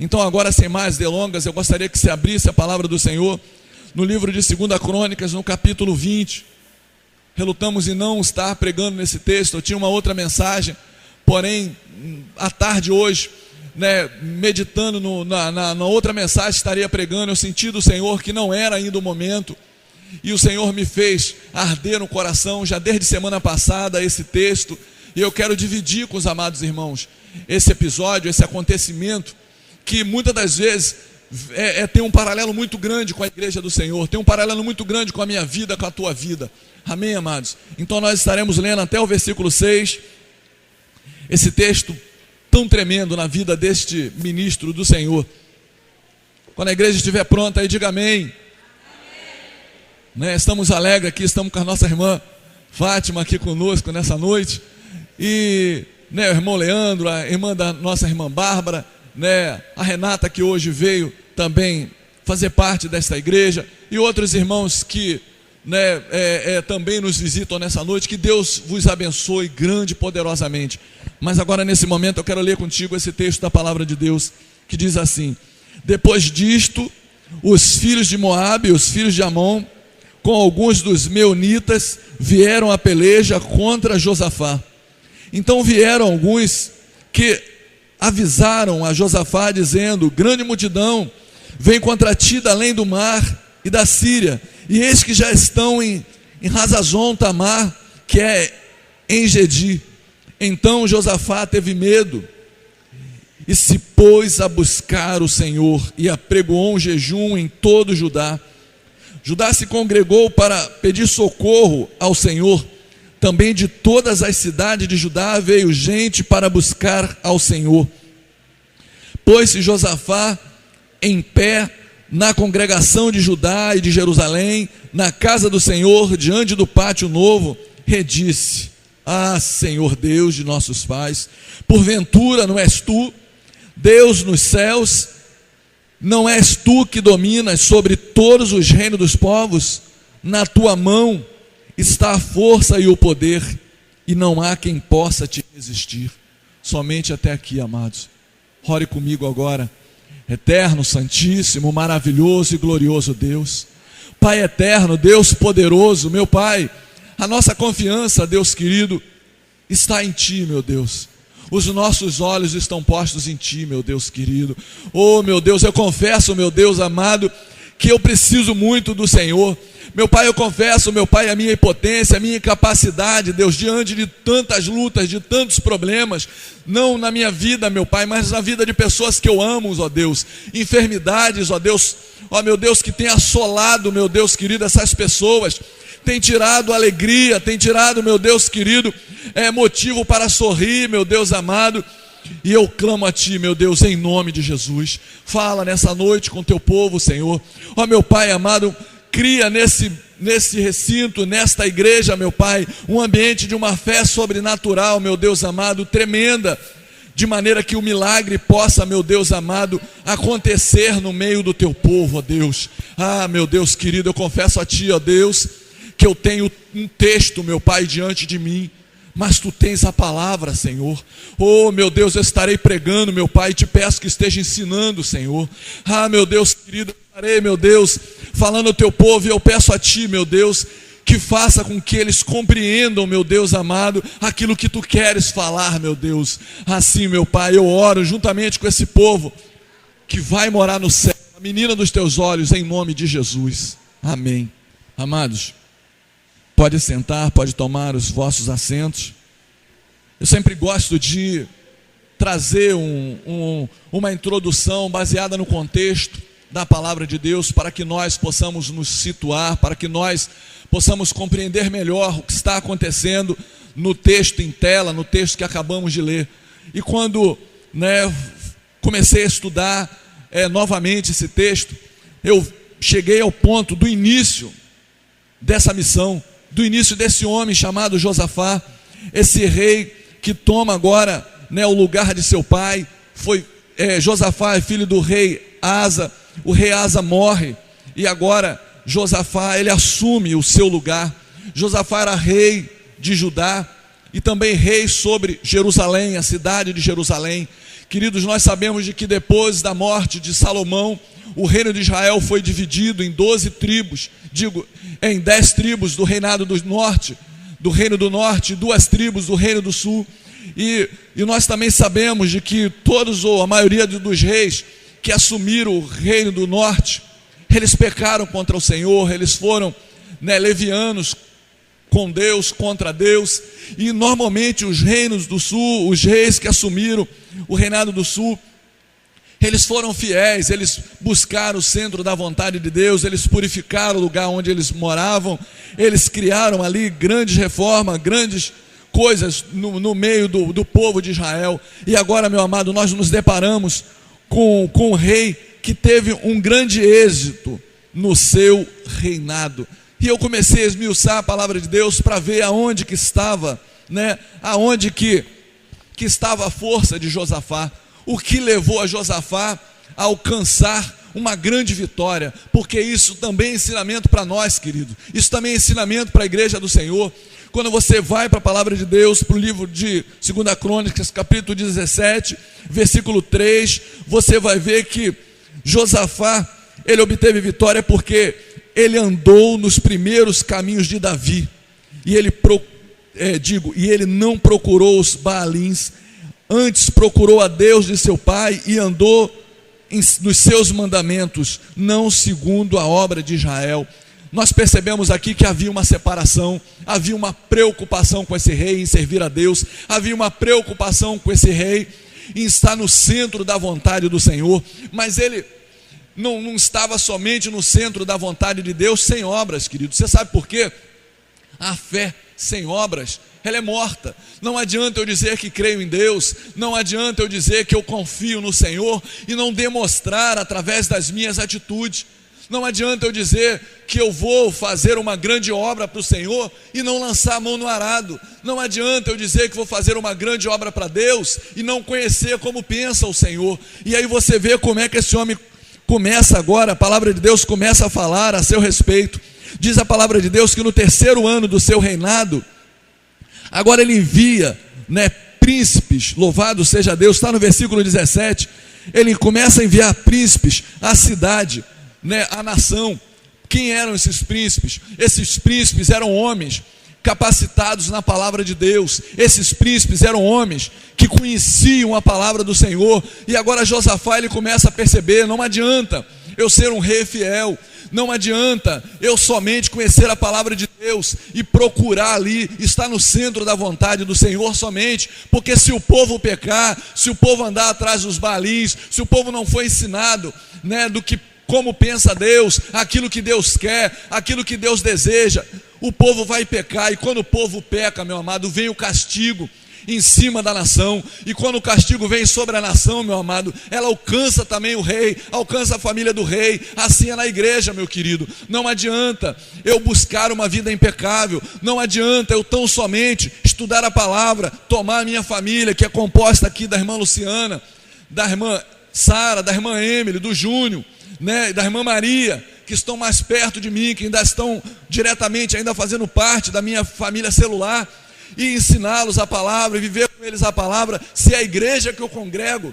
Então agora, sem mais delongas, eu gostaria que você abrisse a palavra do Senhor no livro de 2 Crônicas, no capítulo 20. Relutamos em não estar pregando nesse texto, eu tinha uma outra mensagem, porém, à tarde hoje, meditando na outra mensagem, estaria pregando, eu senti do Senhor que não era ainda o momento, e o Senhor me fez arder no coração, já desde semana passada, esse texto, e eu quero dividir com os amados irmãos esse episódio, esse acontecimento, que muitas das vezes tem um paralelo muito grande com a igreja do Senhor, tem um paralelo muito grande com a minha vida, com a tua vida, amém, amados? Então nós estaremos lendo até o versículo 6, esse texto tão tremendo na vida deste ministro do Senhor. Quando a igreja estiver pronta aí, diga amém. Estamos alegres aqui, estamos com a nossa irmã Fátima aqui conosco nessa noite, e o irmão Leandro, a irmã da nossa irmã Bárbara, a Renata, que hoje veio também fazer parte desta igreja, e outros irmãos que também nos visitam nessa noite. Que Deus vos abençoe grande e poderosamente. Mas agora, nesse momento, eu quero ler contigo esse texto da palavra de Deus, que diz assim: depois disto, os filhos de Moabe e os filhos de Amon, com alguns dos meunitas, vieram à peleja contra Josafá. Então vieram alguns que avisaram a Josafá, dizendo: grande multidão vem contra ti da além do mar e da Síria, e eis que já estão em Hazazon Tamar, que é em Gedi. Então Josafá teve medo e se pôs a buscar o Senhor, e apregoou um jejum em todo Judá. Judá se congregou para pedir socorro ao Senhor. Também de todas as cidades de Judá veio gente para buscar ao Senhor. Pôs-se Josafá em pé na congregação de Judá e de Jerusalém, na casa do Senhor, diante do pátio novo, redisse: ah, Senhor Deus de nossos pais, porventura não és tu Deus nos céus? Não és tu que dominas sobre todos os reinos dos povos? Na tua mão está a força e o poder, e não há quem possa te resistir. Somente até aqui, amados. Ore comigo agora. Eterno, santíssimo, maravilhoso e glorioso Deus, Pai eterno, Deus poderoso, meu Pai, a nossa confiança, Deus querido, está em Ti, meu Deus. Os nossos olhos estão postos em Ti, meu Deus querido. Oh, meu Deus, eu confesso, meu Deus amado, que eu preciso muito do Senhor. Meu Pai, eu confesso, meu Pai, a minha impotência, a minha incapacidade, Deus, diante de tantas lutas, de tantos problemas, não na minha vida, meu Pai, mas na vida de pessoas que eu amo, ó Deus, enfermidades, ó Deus, ó meu Deus, que tem assolado, meu Deus querido, essas pessoas, tem tirado alegria, tem tirado, meu Deus querido, motivo para sorrir, meu Deus amado. E eu clamo a Ti, meu Deus, em nome de Jesus. Fala nessa noite com Teu povo, Senhor. Ó meu Pai amado, cria nesse recinto, nesta igreja, meu Pai, um ambiente de uma fé sobrenatural, meu Deus amado, tremenda, de maneira que o milagre possa, meu Deus amado, acontecer no meio do Teu povo, ó Deus. Ah, meu Deus querido, eu confesso a Ti, ó Deus, que eu tenho um texto, meu Pai, diante de mim, mas Tu tens a palavra, Senhor. Oh, meu Deus, eu estarei pregando, meu Pai, te peço que esteja ensinando, Senhor. Ah, meu Deus querido, eu estarei, meu Deus, falando ao Teu povo, e eu peço a Ti, meu Deus, que faça com que eles compreendam, meu Deus amado, aquilo que Tu queres falar, meu Deus. Assim, meu Pai, eu oro juntamente com esse povo que vai morar no céu, a menina dos Teus olhos, em nome de Jesus. Amém. Amados, pode sentar, pode tomar os vossos assentos. Eu sempre gosto de trazer uma introdução baseada no contexto da palavra de Deus, para que nós possamos nos situar, para que nós possamos compreender melhor o que está acontecendo no texto em tela, no texto que acabamos de ler. E quando comecei a estudar novamente esse texto, eu cheguei ao ponto do início dessa missão, do início desse homem chamado Josafá, esse rei que toma agora o lugar de seu pai. Josafá é filho do rei Asa. O rei Asa morre e agora Josafá, ele assume o seu lugar. Josafá era rei de Judá e também rei sobre Jerusalém, a cidade de Jerusalém, Queridos, nós sabemos de que depois da morte de Salomão, o reino de Israel foi dividido em 12 tribos, em 10 tribos do reinado do norte, do reino do norte, 2 tribos do reino do sul. E nós também sabemos de que todos, ou a maioria dos reis que assumiram o reino do norte, eles pecaram contra o Senhor, eles foram levianos com Deus, contra Deus. E normalmente os reinos do sul, os reis que assumiram o reinado do sul, eles foram fiéis, eles buscaram o centro da vontade de Deus, eles purificaram o lugar onde eles moravam, eles criaram ali grandes reformas, grandes coisas no meio do povo de Israel. E agora, meu amado, nós nos deparamos com um rei que teve um grande êxito no seu reinado. E eu comecei a esmiuçar a palavra de Deus para ver aonde que estava, aonde que estava a força de Josafá, o que levou a Josafá a alcançar uma grande vitória, porque isso também é ensinamento para nós, querido, isso também é ensinamento para a igreja do Senhor. Quando você vai para a palavra de Deus, para o livro de 2 Crônicas, capítulo 17, versículo 3, você vai ver que Josafá, ele obteve vitória porque ele andou nos primeiros caminhos de Davi, e ele não procurou os Baalins, antes procurou a Deus de seu pai e andou nos seus mandamentos, não segundo a obra de Israel. Nós percebemos aqui que havia uma separação, havia uma preocupação com esse rei em servir a Deus, havia uma preocupação com esse rei em estar no centro da vontade do Senhor, mas ele não estava somente no centro da vontade de Deus sem obras, querido. Você sabe por quê? A fé sem obras, ela é morta. Não adianta eu dizer que creio em Deus, não adianta eu dizer que eu confio no Senhor e não demonstrar através das minhas atitudes. Não adianta eu dizer que eu vou fazer uma grande obra para o Senhor e não lançar a mão no arado. Não adianta eu dizer que vou fazer uma grande obra para Deus e não conhecer como pensa o Senhor. E aí você vê como é que esse homem começa agora, a palavra de Deus começa a falar a seu respeito. Diz a palavra de Deus que no 3º ano do seu reinado, agora ele envia príncipes, louvado seja Deus, está no versículo 17, ele começa a enviar príncipes à cidade, à nação. Quem eram esses príncipes? Esses príncipes eram homens capacitados na palavra de Deus, esses príncipes eram homens que conheciam a palavra do Senhor. E agora Josafá, ele começa a perceber, não adianta eu ser um rei fiel, não adianta eu somente conhecer a palavra de Deus e procurar ali, estar no centro da vontade do Senhor somente, porque se o povo pecar, se o povo andar atrás dos Baalins, se o povo não foi ensinado como pensa Deus, aquilo que Deus quer, aquilo que Deus deseja, o povo vai pecar. E quando o povo peca, meu amado, vem o castigo em cima da nação. E quando o castigo vem sobre a nação, meu amado, ela alcança também o rei, alcança a família do rei. Assim é na igreja, meu querido. Não adianta eu buscar uma vida impecável, não adianta eu tão somente estudar a palavra, tomar a minha família, que é composta aqui da irmã Luciana, da irmã Sara, da irmã Emily, do Júnior, da irmã Maria, que estão mais perto de mim, que ainda estão diretamente ainda fazendo parte da minha família celular, e ensiná-los a palavra, e viver com eles a palavra. Se a igreja que eu congrego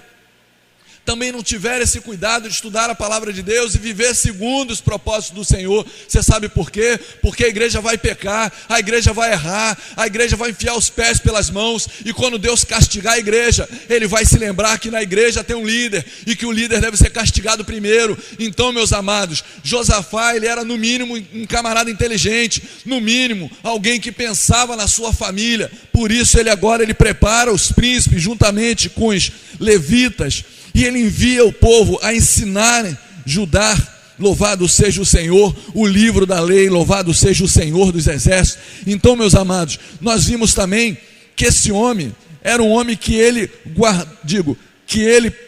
também não tiver esse cuidado de estudar a palavra de Deus e viver segundo os propósitos do Senhor, você sabe por quê? Porque a igreja vai pecar, a igreja vai errar, a igreja vai enfiar os pés pelas mãos, e quando Deus castigar a igreja, Ele vai se lembrar que na igreja tem um líder, e que o líder deve ser castigado primeiro. Então, meus amados, Josafá, ele era no mínimo um camarada inteligente, no mínimo alguém que pensava na sua família. Por isso ele prepara os príncipes juntamente com os levitas, e ele envia o povo a ensinarem Judá, louvado seja o Senhor, o livro da lei, louvado seja o Senhor dos exércitos. Então, meus amados, nós vimos também que esse homem era um homem que ele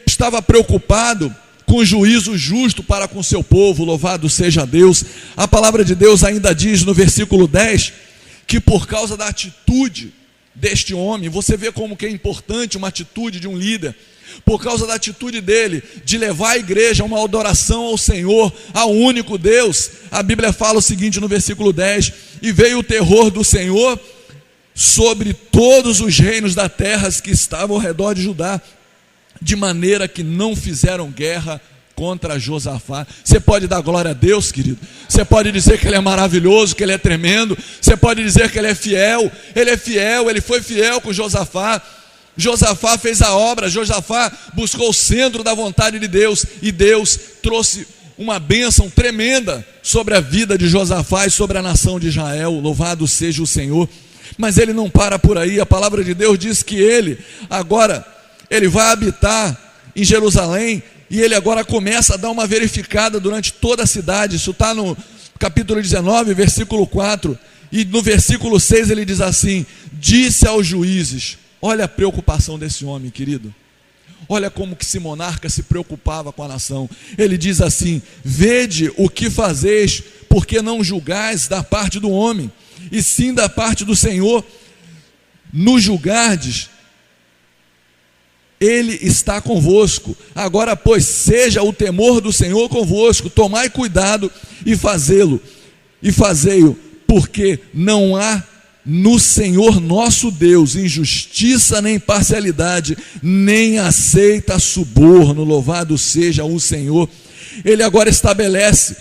estava preocupado com o juízo justo para com seu povo, louvado seja Deus. A palavra de Deus ainda diz no versículo 10, que por causa da atitude deste homem, você vê como que é importante uma atitude de um líder, por causa da atitude dele, de levar a igreja a uma adoração ao Senhor, ao único Deus. A Bíblia fala o seguinte no versículo 10, e veio o terror do Senhor sobre todos os reinos da terra que estavam ao redor de Judá, de maneira que não fizeram guerra contra Josafá. Você pode dar glória a Deus, querido. Você pode dizer que Ele é maravilhoso, que Ele é tremendo. Você pode dizer que Ele é fiel. Ele é fiel, Ele foi fiel com Josafá. Josafá fez a obra, Josafá buscou o centro da vontade de Deus, e Deus trouxe uma bênção tremenda sobre a vida de Josafá e sobre a nação de Israel. Louvado seja o Senhor. Mas ele não para por aí. A palavra de Deus diz que ele vai habitar em Jerusalém, e ele agora começa a dar uma verificada durante toda a cidade. Isso está no capítulo 19, versículo 4, e no versículo 6 ele diz assim: disse aos juízes. Olha a preocupação desse homem, querido. Olha como que esse monarca se preocupava com a nação. Ele diz assim: vede o que fazeis, porque não julgais da parte do homem, e sim da parte do Senhor. No julgardes, Ele está convosco. Agora, pois, seja o temor do Senhor convosco. Tomai cuidado e fazei-o, porque não há no Senhor nosso Deus injustiça nem parcialidade, nem aceita suborno. Louvado seja o Senhor. Ele agora estabelece,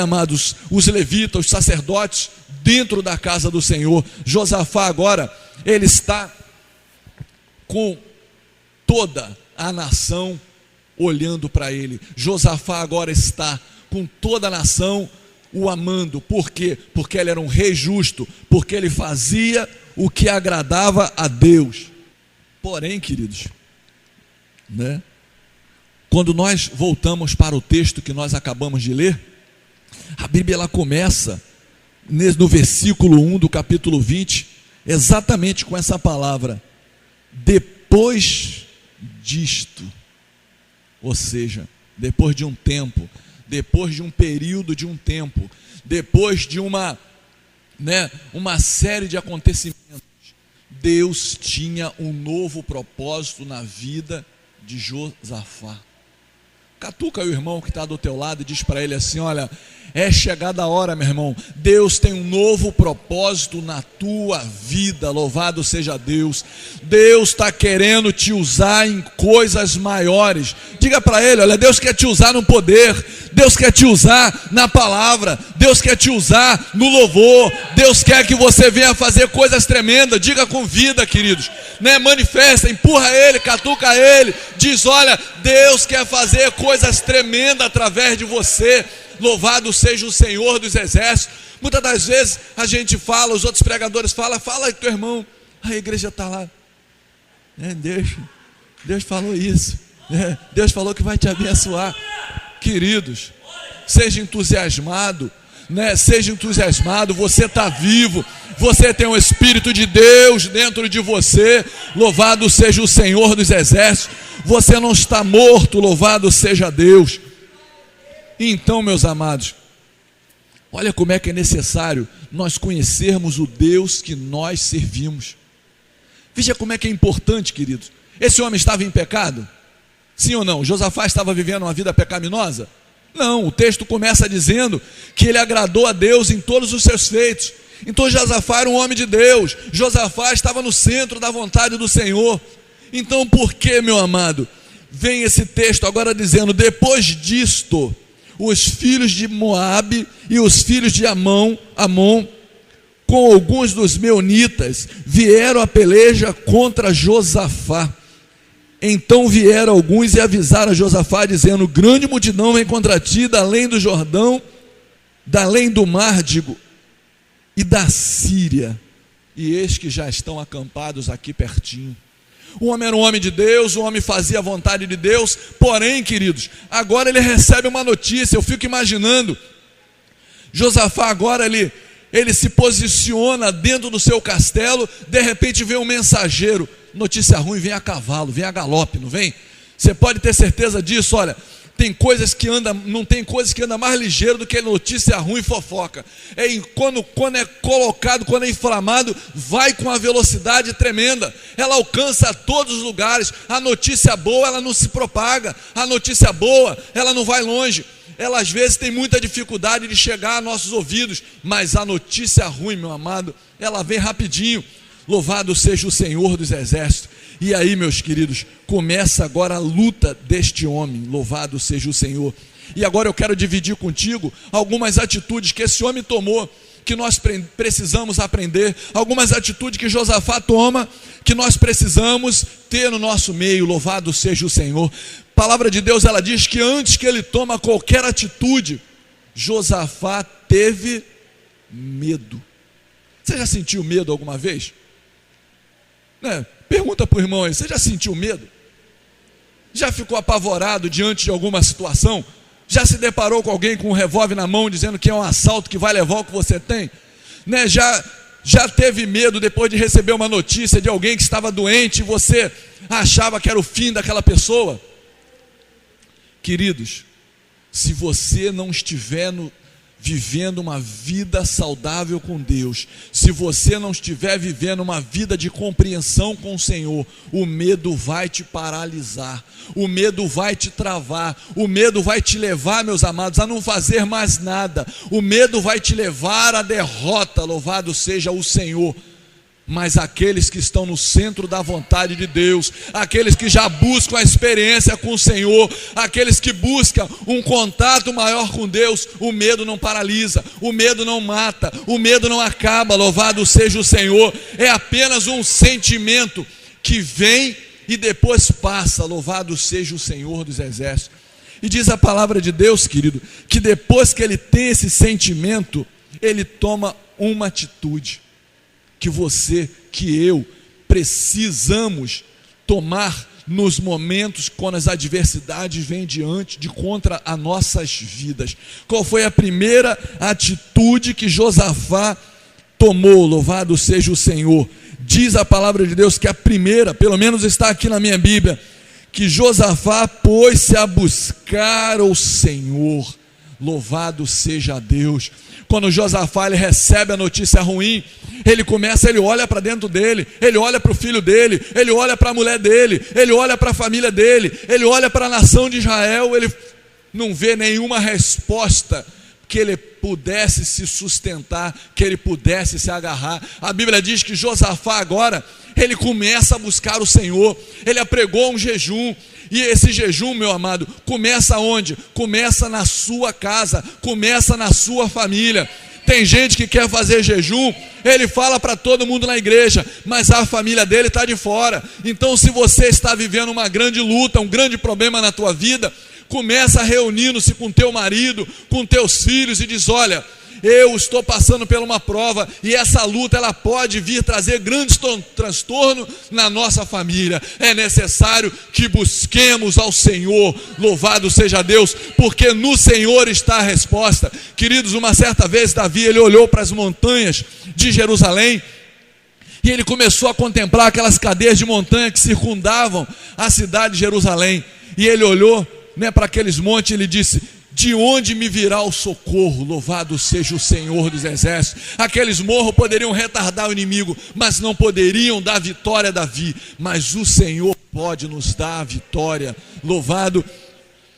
amados, os levitas, os sacerdotes dentro da casa do Senhor. Josafá agora, ele está com toda a nação olhando para ele. Josafá agora está com toda a nação o amando. Por quê? Porque ele era um rei justo, porque ele fazia o que agradava a Deus. Porém, queridos, quando nós voltamos para o texto que nós acabamos de ler, a Bíblia ela começa no versículo 1 do capítulo 20, exatamente com essa palavra: depois disto. Ou seja, depois de um tempo, depois de um período de um tempo, depois de uma série de acontecimentos, Deus tinha um novo propósito na vida de Josafá. Catuca o irmão que está do teu lado e diz para ele assim: olha, é chegada a hora, meu irmão, Deus tem um novo propósito na tua vida. Louvado seja Deus. Deus está querendo te usar em coisas maiores. Diga para ele: olha, Deus quer te usar no poder, Deus quer te usar na palavra, Deus quer te usar no louvor, Deus quer que você venha fazer coisas tremendas. Diga com vida, queridos, manifesta, empurra ele, catuca ele, diz: olha, Deus quer fazer coisas tremendas através de você. Louvado seja o Senhor dos exércitos. Muitas das vezes a gente fala, os outros pregadores falam: fala aí teu irmão, a igreja está lá, Deus falou isso, Deus falou que vai te abençoar. Queridos, seja entusiasmado, seja entusiasmado. Você está vivo, você tem o Espírito de Deus dentro de você. Louvado seja o Senhor dos exércitos. Você não está morto, louvado seja Deus. Então, meus amados, olha como é que é necessário nós conhecermos o Deus que nós servimos. Veja como é que é importante, queridos. Esse homem estava em pecado? Sim ou não? Josafá estava vivendo uma vida pecaminosa? Não, o texto começa dizendo que ele agradou a Deus em todos os seus feitos. Então Josafá era um homem de Deus, Josafá estava no centro da vontade do Senhor. Então por que, meu amado, vem esse texto agora dizendo: depois disto, os filhos de Moabe e os filhos de Amon, com alguns dos meunitas, vieram a peleja contra Josafá. Então vieram alguns e avisaram a Josafá, dizendo: grande multidão vem contra ti, da além do Jordão, da além do mar, e da Síria, e eis que já estão acampados aqui pertinho. O homem era um homem de Deus, o homem fazia a vontade de Deus. Porém, queridos, agora ele recebe uma notícia. Eu fico imaginando Josafá agora, ele se posiciona dentro do seu castelo. De repente vem um mensageiro, notícia ruim, vem a cavalo, vem a galope, não vem? Você pode ter certeza disso. Olha, tem coisas que andam, não tem coisas que andam mais ligeiro do que notícia ruim e fofoca. Quando é colocado, quando é inflamado, vai com uma velocidade tremenda. Ela alcança todos os lugares. A notícia boa, ela não se propaga. A notícia boa, ela não vai longe. Ela às vezes tem muita dificuldade de chegar a nossos ouvidos. Mas a notícia ruim, meu amado, ela vem rapidinho. Louvado seja o Senhor dos exércitos. E aí, meus queridos, começa agora a luta deste homem, louvado seja o Senhor. E agora eu quero dividir contigo algumas atitudes que esse homem tomou, que nós precisamos aprender, algumas atitudes que Josafá toma, que nós precisamos ter no nosso meio, louvado seja o Senhor. A palavra de Deus, ela diz que antes que ele toma qualquer atitude, Josafá teve medo. Você já sentiu medo alguma vez? Né? Pergunta para o irmão aí, você já sentiu medo? Já ficou apavorado diante de alguma situação? Já se deparou com alguém com um revólver na mão dizendo que é um assalto que vai levar o que você tem? Né? Já teve medo depois de receber uma notícia de alguém que estava doente e você achava que era o fim daquela pessoa? Queridos, se você não estiver vivendo uma vida saudável com Deus, se você não estiver vivendo uma vida de compreensão com o Senhor, o medo vai te paralisar, o medo vai te travar, o medo vai te levar, meus amados, a não fazer mais nada, o medo vai te levar à derrota, louvado seja o Senhor. Mas aqueles que estão no centro da vontade de Deus, aqueles que já buscam a experiência com o Senhor, aqueles que buscam um contato maior com Deus, o medo não paralisa, o medo não mata, o medo não acaba, louvado seja o Senhor. É apenas um sentimento que vem e depois passa, louvado seja o Senhor dos exércitos. E diz a palavra de Deus, querido, que depois que ele tem esse sentimento, ele toma uma atitude que você, que eu, precisamos tomar nos momentos quando as adversidades vêm diante de contra as nossas vidas. Qual foi a primeira atitude que Josafá tomou? Louvado seja o Senhor. Diz a palavra de Deus que a primeira, pelo menos está aqui na minha Bíblia, que Josafá pôs-se a buscar o Senhor. Louvado seja Deus. Quando Josafá ele recebe a notícia ruim, ele olha para dentro dele, ele olha para o filho dele, ele olha para a mulher dele, ele olha para a família dele, ele olha para a nação de Israel, ele não vê nenhuma resposta que ele pudesse se sustentar, que ele pudesse se agarrar. A Bíblia diz que Josafá agora, ele começa a buscar o Senhor, ele apregou um jejum. E esse jejum, meu amado, começa onde? Começa na sua casa, começa na sua família. Tem gente que quer fazer jejum, ele fala para todo mundo na igreja, mas a família dele está de fora. Então, se você está vivendo uma grande luta, um grande problema na tua vida, começa reunindo-se com teu marido, com teus filhos e diz: olha, eu estou passando por uma prova e essa luta ela pode vir trazer grandes transtornos na nossa família. É necessário que busquemos ao Senhor, louvado seja Deus, porque no Senhor está a resposta. Queridos, uma certa vez Davi ele olhou para as montanhas de Jerusalém e ele começou a contemplar aquelas cadeias de montanha que circundavam a cidade de Jerusalém. E ele olhou, para aqueles montes e ele disse: de onde me virá o socorro? Louvado seja o Senhor dos exércitos. Aqueles morros poderiam retardar o inimigo, mas não poderiam dar vitória a Davi. Mas o Senhor pode nos dar a vitória. Louvado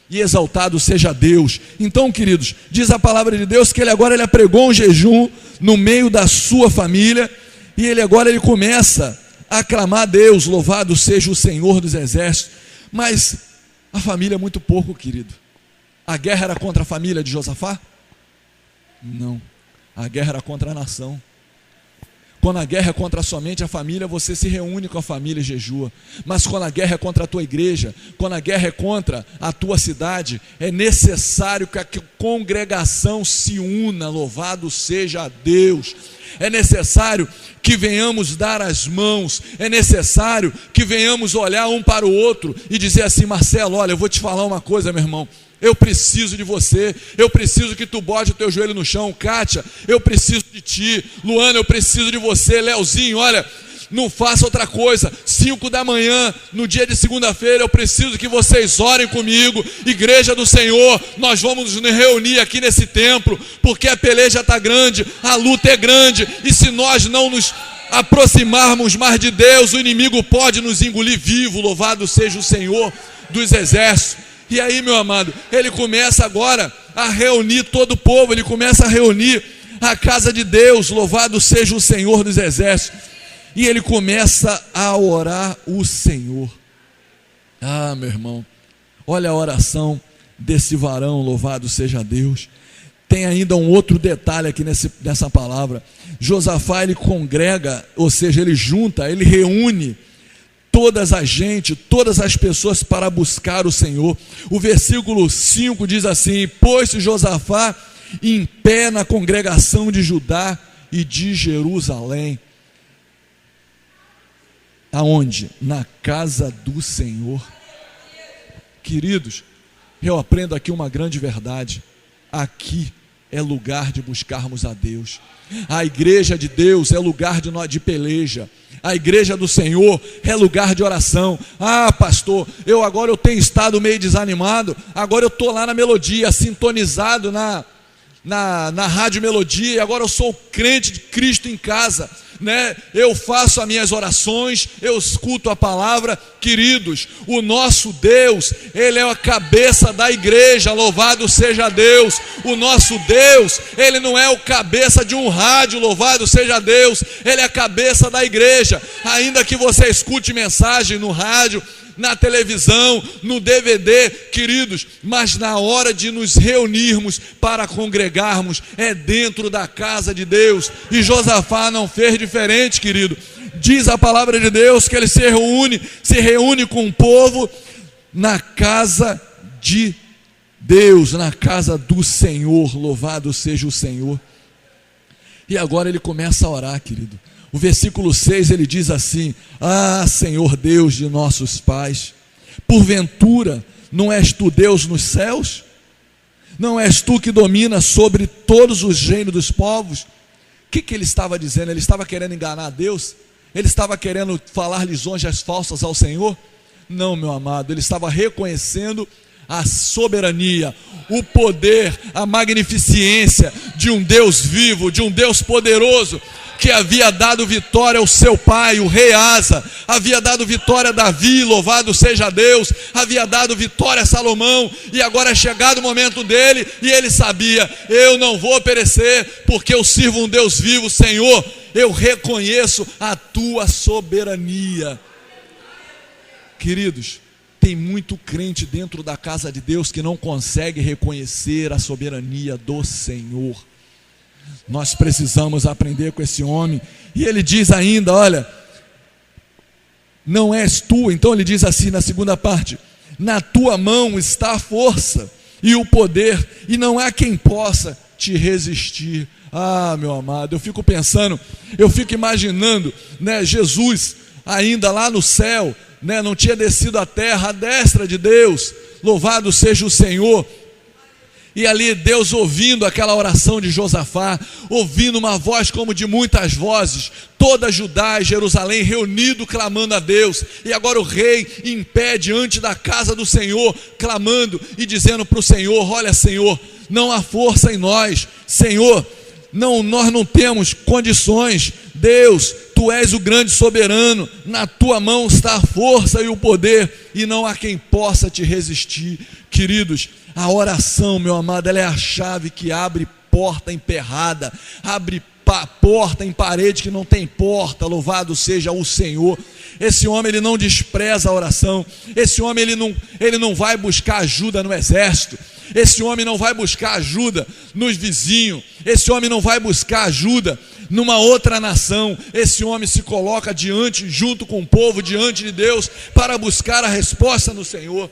e exaltado seja Deus. Então, queridos, diz a palavra de Deus que ele agora apregou um jejum no meio da sua família. E ele começa a aclamar a Deus. Louvado seja o Senhor dos exércitos. Mas a família é muito pouco, querido. A guerra era contra a família de Josafá? Não, a guerra era contra a nação. Quando a guerra é contra somente a família, você se reúne com a família e jejua. Mas quando a guerra é contra a tua igreja, quando a guerra é contra a tua cidade, é necessário que a congregação se una, louvado seja Deus. É necessário que venhamos dar as mãos, é necessário que venhamos olhar um para o outro e dizer assim: Marcelo, olha, eu vou te falar uma coisa, meu irmão. Eu preciso de você, eu preciso que tu bote o teu joelho no chão. Kátia, eu preciso de ti. Luana, eu preciso de você. Leozinho, olha, não faça outra coisa. 5 da manhã, no dia de segunda-feira, eu preciso que vocês orem comigo. Igreja do Senhor, nós vamos nos reunir aqui nesse templo, porque a peleja está grande, a luta é grande, e se nós não nos aproximarmos mais de Deus, o inimigo pode nos engolir vivo. Louvado seja o Senhor dos exércitos. E aí, meu amado, ele começa agora a reunir todo o povo, ele começa a reunir a casa de Deus. Louvado seja o Senhor dos exércitos. e ele começa a orar o Senhor. Ah, meu irmão, olha a oração desse varão, louvado seja Deus. Tem ainda um outro detalhe aqui nessa palavra. Josafá, ele congrega, ou seja, ele junta, ele reúne todas as pessoas para buscar o Senhor. O versículo 5 diz assim: pôs-se Josafá em pé na congregação de Judá e de Jerusalém. Aonde? Na casa do Senhor. Queridos, eu aprendo aqui uma grande verdade. Aqui é lugar de buscarmos a Deus. A igreja de Deus é lugar de peleja. A igreja do Senhor é lugar de oração. Ah, pastor, agora eu tenho estado meio desanimado. Agora eu estou lá na melodia, sintonizado na Rádio Melodia, e agora eu sou crente de Cristo em casa, né? Eu faço as minhas orações, eu escuto a palavra. Queridos, o nosso Deus, Ele é a cabeça da igreja, louvado seja Deus. O nosso Deus, Ele não é o cabeça de um rádio, louvado seja Deus. Ele é a cabeça da igreja. Ainda que você escute mensagem no rádio, na televisão, no DVD, queridos, mas na hora de nos reunirmos para congregarmos, é dentro da casa de Deus. E Josafá não fez diferente, querido. Diz a palavra de Deus que ele se reúne com o povo na casa de Deus, na casa do Senhor, louvado seja o Senhor. E agora ele começa a orar, querido. O versículo 6 ele diz assim: ah, Senhor Deus de nossos pais, porventura não és tu Deus nos céus? Não és tu que domina sobre todos os reinos dos povos? O que ele estava dizendo? Ele estava querendo enganar Deus? Ele estava querendo falar lisonjas falsas ao Senhor? Não, meu amado, ele estava reconhecendo a soberania, o poder, a magnificência de um Deus vivo, de um Deus poderoso, que havia dado vitória ao seu pai, o rei Asa, havia dado vitória a Davi, louvado seja Deus, havia dado vitória a Salomão, e agora é chegado o momento dele, e ele sabia: eu não vou perecer, porque eu sirvo um Deus vivo. Senhor, eu reconheço a tua soberania. Queridos, tem muito crente dentro da casa de Deus que não consegue reconhecer a soberania do Senhor. Nós precisamos aprender com esse homem. E ele diz ainda: olha, não és tu. Então ele diz assim na segunda parte: na tua mão está a força e o poder, e não há quem possa te resistir. Ah, meu amado, eu fico pensando, eu fico imaginando, né, Jesus ainda lá no céu, né, não tinha descido à terra, à destra de Deus, louvado seja o Senhor. E ali Deus ouvindo aquela oração de Josafá, ouvindo uma voz como de muitas vozes, toda Judá e Jerusalém reunido clamando a Deus. E agora o rei em pé diante da casa do Senhor, clamando e dizendo para o Senhor: olha, Senhor, não há força em nós, Senhor, nós não temos condições. Deus, tu és o grande soberano, na tua mão está a força e o poder, e não há quem possa te resistir. Queridos, a oração, meu amado, ela é a chave que abre porta emperrada, abre porta em parede que não tem porta, louvado seja o Senhor. Esse homem, ele não despreza a oração. Esse homem, ele não vai buscar ajuda no exército. Esse homem não vai buscar ajuda nos vizinhos. Esse homem não vai buscar ajuda numa outra nação. Esse homem se coloca junto com o povo, diante de Deus, para buscar a resposta no Senhor.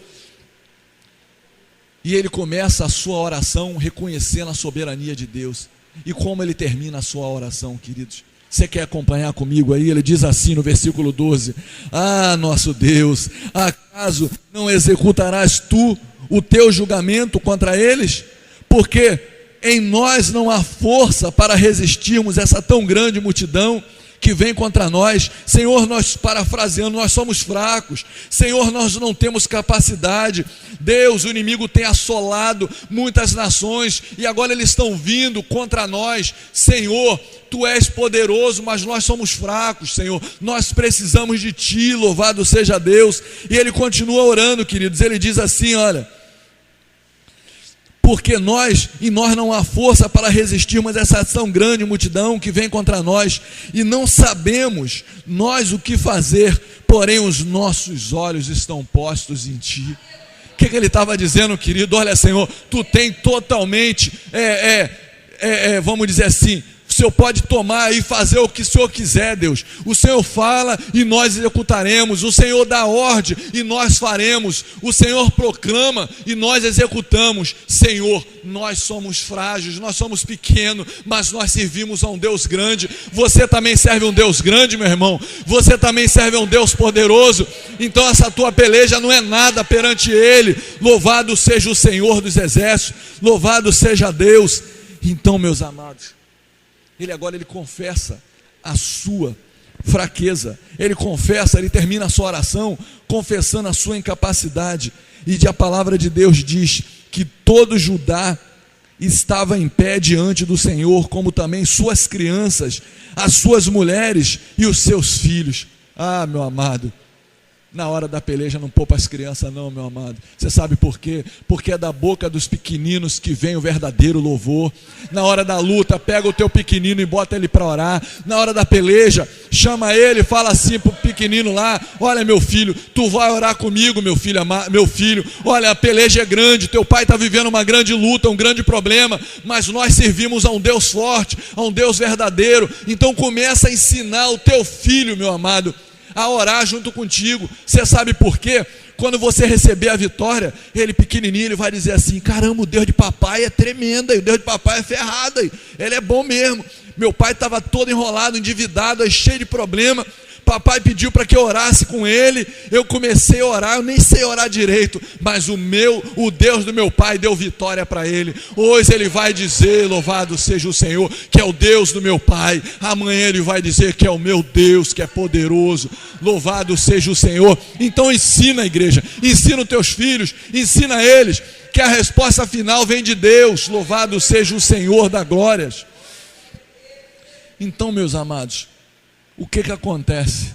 E ele começa a sua oração reconhecendo a soberania de Deus. E como ele termina a sua oração, queridos? Você quer acompanhar comigo aí? Ele diz assim no versículo 12: ah, nosso Deus, acaso não executarás tu o teu julgamento contra eles? Porque em nós não há força para resistirmos essa tão grande multidão que vem contra nós. Senhor, nós, parafraseando, nós somos fracos. Senhor, nós não temos capacidade. Deus, o inimigo tem assolado muitas nações e agora eles estão vindo contra nós. Senhor, tu és poderoso, mas nós somos fracos, Senhor. Nós precisamos de ti, louvado seja Deus. E ele continua orando, queridos. Ele diz assim, olha: porque em nós não há força para resistirmos a essa tão grande multidão que vem contra nós, e não sabemos nós o que fazer, porém os nossos olhos estão postos em Ti. O que ele estava dizendo, querido? Olha, Senhor, Tu tem totalmente, vamos dizer assim, o Senhor pode tomar e fazer o que o Senhor quiser, Deus. O Senhor fala e nós executaremos. O Senhor dá ordem e nós faremos. O Senhor proclama e nós executamos. Senhor, nós somos frágeis, nós somos pequenos, mas nós servimos a um Deus grande. Você também serve um Deus grande, meu irmão. Você também serve a um Deus poderoso. Então essa tua peleja não é nada perante Ele. Louvado seja o Senhor dos exércitos. Louvado seja Deus. Então, meus amados, ele confessa a sua fraqueza, ele termina a sua oração confessando a sua incapacidade, e a palavra de Deus diz que todo Judá estava em pé diante do Senhor, como também suas crianças, as suas mulheres e os seus filhos. Ah, meu amado, na hora da peleja não poupa as crianças não, meu amado. Você sabe por quê? Porque é da boca dos pequeninos que vem o verdadeiro louvor. Na hora da luta, pega o teu pequenino e bota ele para orar. Na hora da peleja, chama ele, fala assim pro pequenino lá: olha, meu filho, tu vai orar comigo, meu filho, olha, a peleja é grande, teu pai está vivendo uma grande luta, um grande problema, mas nós servimos a um Deus forte, a um Deus verdadeiro. Então começa a ensinar o teu filho, meu amado, a orar junto contigo. Você sabe por quê? Quando você receber a vitória, ele pequenininho, ele vai dizer assim: caramba, o Deus de papai é tremendo, o Deus de papai é ferrado, ele é bom mesmo. Meu pai estava todo enrolado, endividado, cheio de problema. Papai pediu para que eu orasse com ele, eu comecei a orar, eu nem sei orar direito, mas o Deus do meu pai deu vitória para ele. Hoje ele vai dizer: louvado seja o Senhor, que é o Deus do meu pai. Amanhã ele vai dizer que é o meu Deus, que é poderoso. Louvado seja o Senhor. Então ensina a igreja, ensina os teus filhos, ensina eles que a resposta final vem de Deus. Louvado seja o Senhor da glórias. Então, meus amados, o que acontece?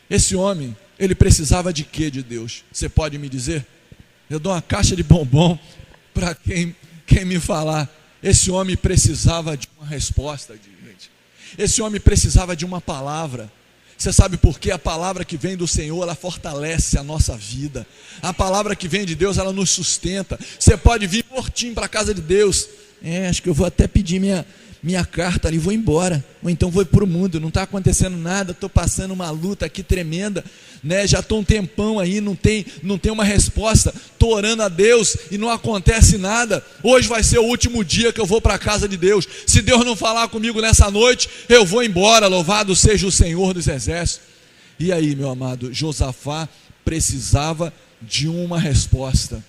Esse homem, ele precisava de quê de Deus? Você pode me dizer? Eu dou uma caixa de bombom para quem me falar. Esse homem precisava de uma resposta, gente. Esse homem precisava de uma palavra. Você sabe por quê? A palavra que vem do Senhor, ela fortalece a nossa vida. A palavra que vem de Deus, ela nos sustenta. Você pode vir mortinho para a casa de Deus. Acho que eu vou até pedir minha carta ali, vou embora, ou então vou para o mundo, não está acontecendo nada, estou passando uma luta aqui tremenda, né? Já estou um tempão aí, não tem uma resposta, estou orando a Deus e não acontece nada. Hoje vai ser o último dia que eu vou para a casa de Deus. Se Deus não falar comigo nessa noite, eu vou embora. Louvado seja o Senhor dos exércitos. E aí, meu amado, Josafá precisava de uma resposta.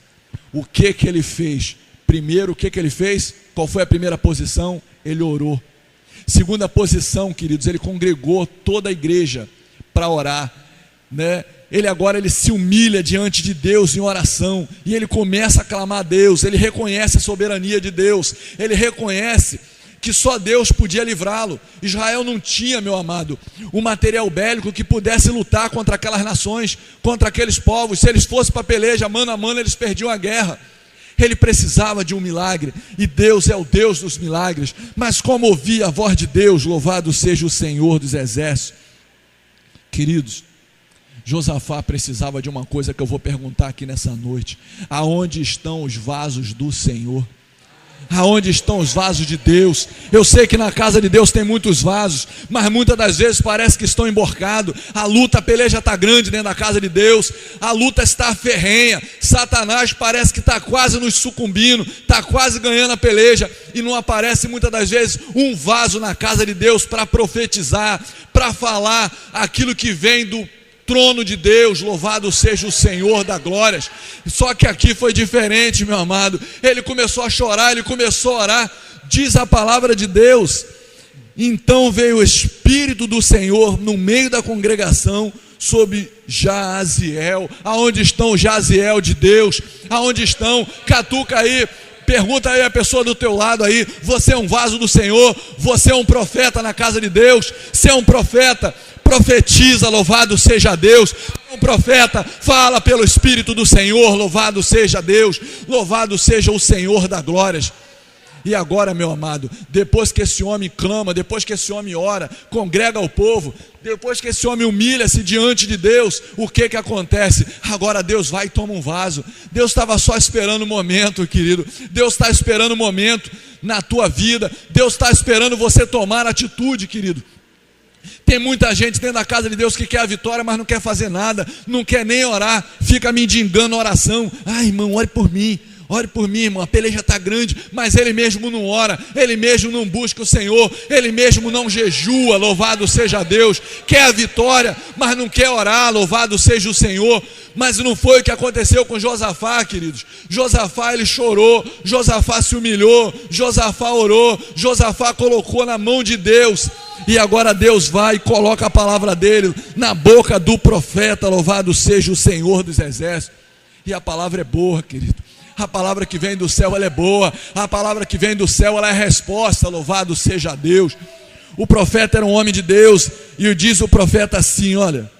O que ele fez? Primeiro, o que ele fez? Qual foi a primeira posição? Ele orou. Segunda posição, queridos, ele congregou toda a igreja para orar, né? Ele se humilha diante de Deus em oração, e ele começa a clamar a Deus. Ele reconhece a soberania de Deus, ele reconhece que só Deus podia livrá-lo. Israel não tinha, meu amado, um material bélico que pudesse lutar contra aquelas nações, contra aqueles povos. Se eles fossem para peleja, mano a mano, eles perdiam a guerra. Ele precisava de um milagre, e Deus é o Deus dos milagres. Mas como ouvia a voz de Deus, louvado seja o Senhor dos exércitos. Queridos, Josafá precisava de uma coisa que eu vou perguntar aqui nessa noite: aonde estão os vasos do Senhor? Aonde estão os vasos de Deus? Eu sei que na casa de Deus tem muitos vasos, mas muitas das vezes parece que estão emborcados. A luta, a peleja está grande dentro da casa de Deus, a luta está ferrenha. Satanás parece que está quase nos sucumbindo, está quase ganhando a peleja, e não aparece muitas das vezes um vaso na casa de Deus para profetizar, para falar aquilo que vem do trono de Deus. Louvado seja o Senhor da glórias. Só que aqui foi diferente, meu amado. Ele começou a chorar, ele começou a orar. Diz a palavra de Deus: então veio o Espírito do Senhor no meio da congregação sobre Jaziel. Aonde estão o Jaziel de Deus? Aonde estão? Catuca aí, pergunta aí a pessoa do teu lado aí: você é um vaso do Senhor? Você é um profeta na casa de Deus? Você é um profeta? profetiza, louvado seja Deus. Um profeta fala pelo Espírito do Senhor, louvado seja Deus, louvado seja o Senhor da glórias. E agora, meu amado, depois que esse homem clama, depois que esse homem ora, congrega o povo, depois que esse homem humilha-se diante de Deus, o que acontece? Agora Deus vai e toma um vaso. Deus estava só esperando o momento, querido. Deus está esperando o momento na tua vida. Deus está esperando você tomar atitude, querido. Tem muita gente dentro da casa de Deus que quer a vitória, mas não quer fazer nada, não quer nem orar, fica mendigando a oração. Ai, irmão, ore por mim. Ore por mim, irmão, a peleja está grande, mas ele mesmo não ora, ele mesmo não busca o Senhor, ele mesmo não jejua, louvado seja Deus. Quer a vitória, mas não quer orar, louvado seja o Senhor. Mas não foi o que aconteceu com Josafá, queridos. Josafá, ele chorou, Josafá se humilhou, Josafá orou, Josafá colocou na mão de Deus. E agora Deus vai e coloca a palavra dele na boca do profeta, louvado seja o Senhor dos exércitos. E a palavra é boa, querido. A palavra que vem do céu, ela é boa. A palavra que vem do céu, ela é resposta, louvado seja Deus. O profeta era um homem de Deus, e diz o profeta assim, olha: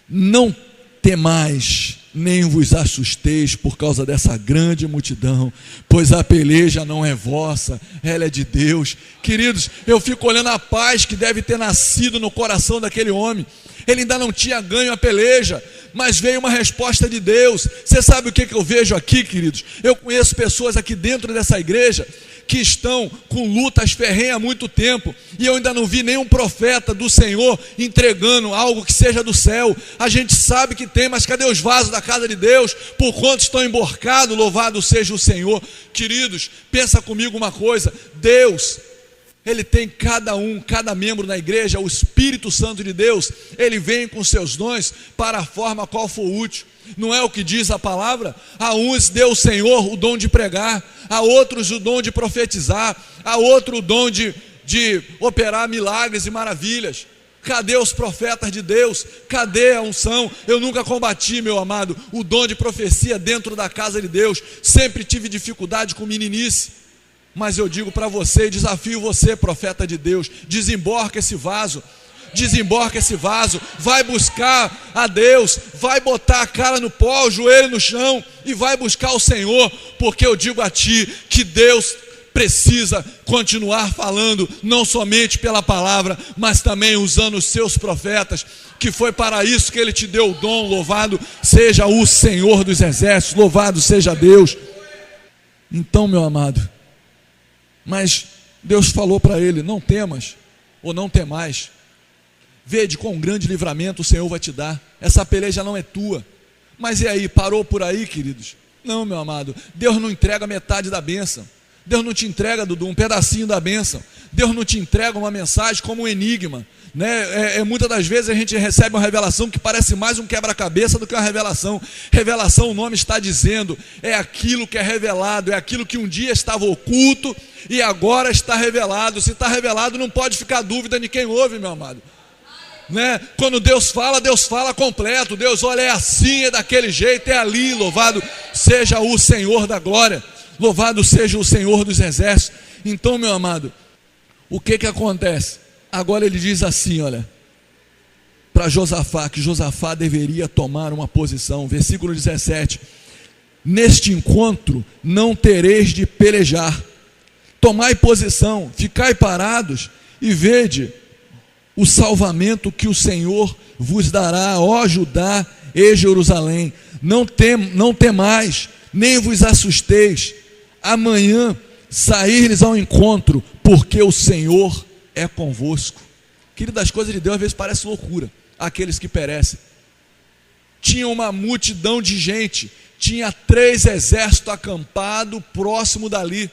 não temais, nem vos assusteis por causa dessa grande multidão, pois a peleja não é vossa, ela é de Deus. Queridos, eu fico olhando a paz que deve ter nascido no coração daquele homem. Ele ainda não tinha ganho a peleja, mas veio uma resposta de Deus. Você sabe o que eu vejo aqui, queridos? Eu conheço pessoas aqui dentro dessa igreja que estão com lutas ferrenhas há muito tempo, e eu ainda não vi nenhum profeta do Senhor entregando algo que seja do céu. A gente sabe que tem, mas cadê os vasos da casa de Deus? Por quanto estão emborcados, louvado seja o Senhor. Queridos, pensa comigo uma coisa: Deus, Ele tem cada membro na igreja, o Espírito Santo de Deus, ele vem com seus dons para a forma qual for útil. Não é o que diz a palavra? A uns deu o Senhor o dom de pregar, a outros o dom de profetizar, a outro o dom de operar milagres e maravilhas. Cadê os profetas de Deus? Cadê a unção? Eu nunca combati, meu amado, o dom de profecia dentro da casa de Deus. Sempre tive dificuldade com meninice. Mas eu digo para você, desafio você, profeta de Deus, desemborca esse vaso, vai buscar a Deus, vai botar a cara no pó, o joelho no chão e vai buscar o Senhor, porque eu digo a ti que Deus precisa continuar falando, não somente pela palavra, mas também usando os seus profetas, que foi para isso que Ele te deu o dom. Louvado seja o Senhor dos exércitos, louvado seja Deus. Então, meu amado, mas Deus falou para ele: não temas, ou não temais, vede quão grande livramento o Senhor vai te dar. Essa peleja não é tua. Mas e aí, parou por aí, queridos? Não, meu amado, Deus não entrega metade da bênção. Deus não te entrega, Dudu, um pedacinho da bênção. Deus não te entrega uma mensagem como um enigma, né? Muitas das vezes a gente recebe uma revelação que parece mais um quebra-cabeça do que uma revelação. Revelação, o nome está dizendo, é aquilo que é revelado, é aquilo que um dia estava oculto e agora está revelado. Se está revelado, não pode ficar dúvida de quem ouve, meu amado, né? Quando Deus fala completo. Deus, olha, é assim, é daquele jeito, é ali. Louvado seja o Senhor da glória, louvado seja o Senhor dos exércitos. Então, meu amado, o que acontece? Agora ele diz assim, olha, para Josafá, que Josafá deveria tomar uma posição. Versículo 17: neste encontro não tereis de pelejar, tomai posição, ficai parados e vede o salvamento que o Senhor vos dará, ó Judá e Jerusalém. Não temais, nem vos assusteis. Amanhã saíres ao encontro, porque o Senhor é convosco. Querido, as coisas de Deus às vezes parecem loucura àqueles que perecem. Tinha uma multidão de gente, tinha 3 exércitos acampados próximo dali.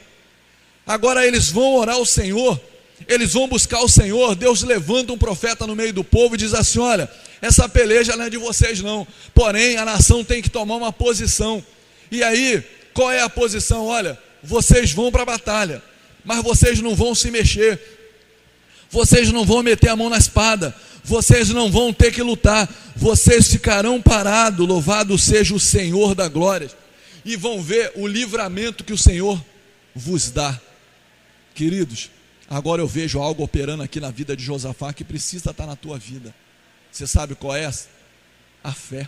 Agora eles vão orar ao Senhor, eles vão buscar o Senhor. Deus levanta um profeta no meio do povo e diz assim: olha, essa peleja não é de vocês não, porém a nação tem que tomar uma posição. E aí, qual é a posição? Olha, vocês vão para a batalha, mas vocês não vão se mexer, vocês não vão meter a mão na espada, vocês não vão ter que lutar, vocês ficarão parados, louvado seja o Senhor da glória, e vão ver o livramento que o Senhor vos dá. Queridos, agora eu vejo algo operando aqui na vida de Josafá que precisa estar na tua vida. Você sabe qual é essa? A fé.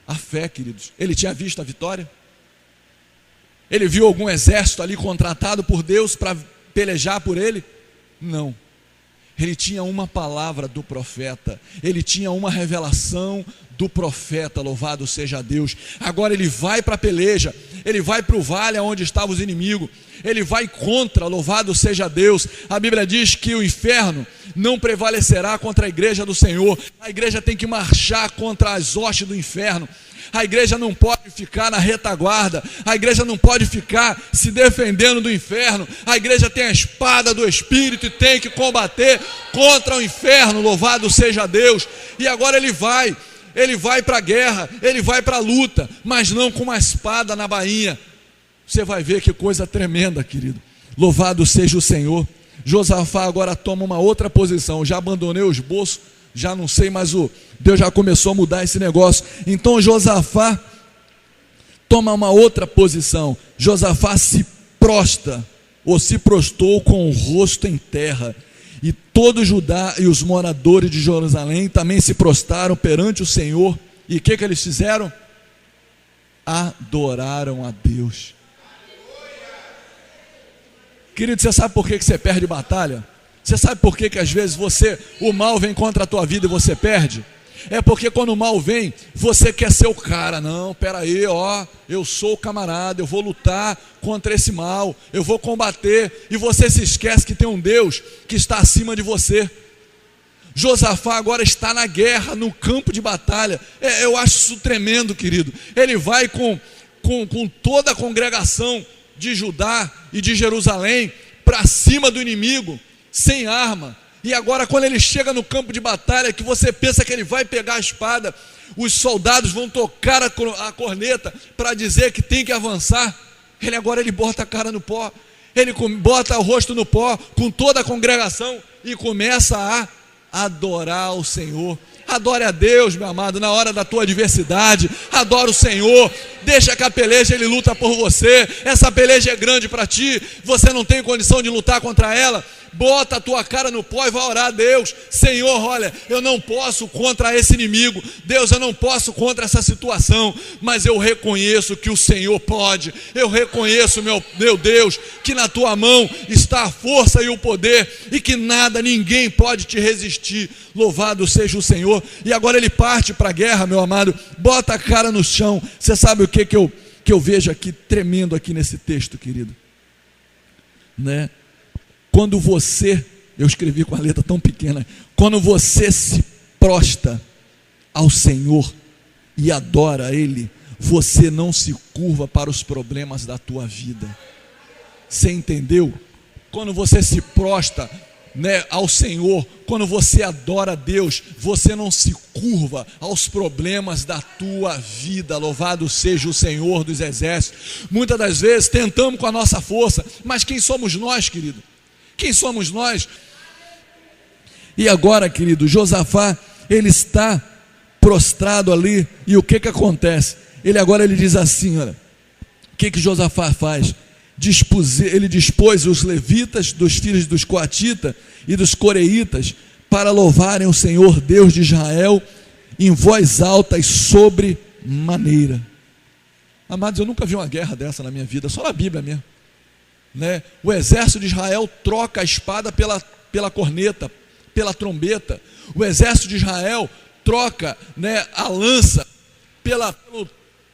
A fé, queridos. Ele tinha visto a vitória? Ele viu algum exército ali contratado por Deus para pelejar por ele? Não. Ele tinha uma palavra do profeta, ele tinha uma revelação do profeta, louvado seja Deus. Agora ele vai para a peleja, ele vai para o vale onde estavam os inimigos, ele vai contra, louvado seja Deus. A Bíblia diz que o inferno não prevalecerá contra a igreja do Senhor. A igreja tem que marchar contra as hostes do inferno. A igreja não pode ficar na retaguarda, a igreja não pode ficar se defendendo do inferno. A igreja tem a espada do Espírito e tem que combater contra o inferno, louvado seja Deus. E agora ele vai para a guerra, ele vai para a luta, mas não com uma espada na bainha. Você vai ver que coisa tremenda, querido. Louvado seja o Senhor. Josafá agora toma uma outra posição. Já abandonei o esboço, já não sei, mas Deus já começou a mudar esse negócio. Então Josafá toma uma outra posição. Josafá se prostra, ou se prostrou com o rosto em terra. E todo Judá e os moradores de Jerusalém também se prostraram perante o Senhor. E o que eles fizeram? Adoraram a Deus. Querido, você sabe por que você perde batalha? Você sabe por que às vezes o mal vem contra a tua vida e você perde? É porque quando o mal vem, você quer ser o cara. Não, peraí, eu sou o camarada, eu vou lutar contra esse mal, eu vou combater. E você se esquece que tem um Deus que está acima de você. Josafá agora está na guerra, no campo de batalha. Eu acho isso tremendo, querido. Ele vai com toda a congregação de Judá e de Jerusalém para cima do inimigo, sem arma. E agora quando ele chega no campo de batalha, que você pensa que ele vai pegar a espada, os soldados vão tocar a corneta para dizer que tem que avançar. Ele bota a cara no pó, ele bota o rosto no pó com toda a congregação e começa a adorar o Senhor. Adore a Deus, meu amado, na hora da tua adversidade. Adora o Senhor, deixa que a peleja ele luta por você. Essa peleja é grande para ti, você não tem condição de lutar contra ela. Bota a tua cara no pó e vai orar a Deus. Senhor, olha, eu não posso contra esse inimigo. Deus, eu não posso contra essa situação, mas eu reconheço que o Senhor pode. Eu reconheço, meu Deus, que na tua mão está a força e o poder, e que nada, ninguém pode te resistir. Louvado seja o Senhor. E agora ele parte para a guerra, meu amado. Bota a cara no chão. Você sabe o que eu vejo aqui, tremendo aqui nesse texto, querido? Né? Quando eu escrevi com a letra tão pequena, quando você se prostra ao Senhor e adora a Ele, você não se curva para os problemas da tua vida. Você entendeu? Quando você se prostra, né, ao Senhor, quando você adora a Deus, você não se curva aos problemas da tua vida. Louvado seja o Senhor dos exércitos. Muitas das vezes tentamos com a nossa força, mas quem somos nós, querido? Quem somos nós? E agora, querido, Josafá, ele está prostrado ali, e o que acontece? Ele diz assim, olha, o que Josafá faz? Ele dispôs os levitas, dos filhos dos coatitas e dos coreitas, para louvarem o Senhor Deus de Israel, em voz alta e sobremaneira. Amados, eu nunca vi uma guerra dessa na minha vida, só na Bíblia mesmo. Né? O exército de Israel troca a espada pela corneta, pela trombeta. O exército de Israel troca, né, a lança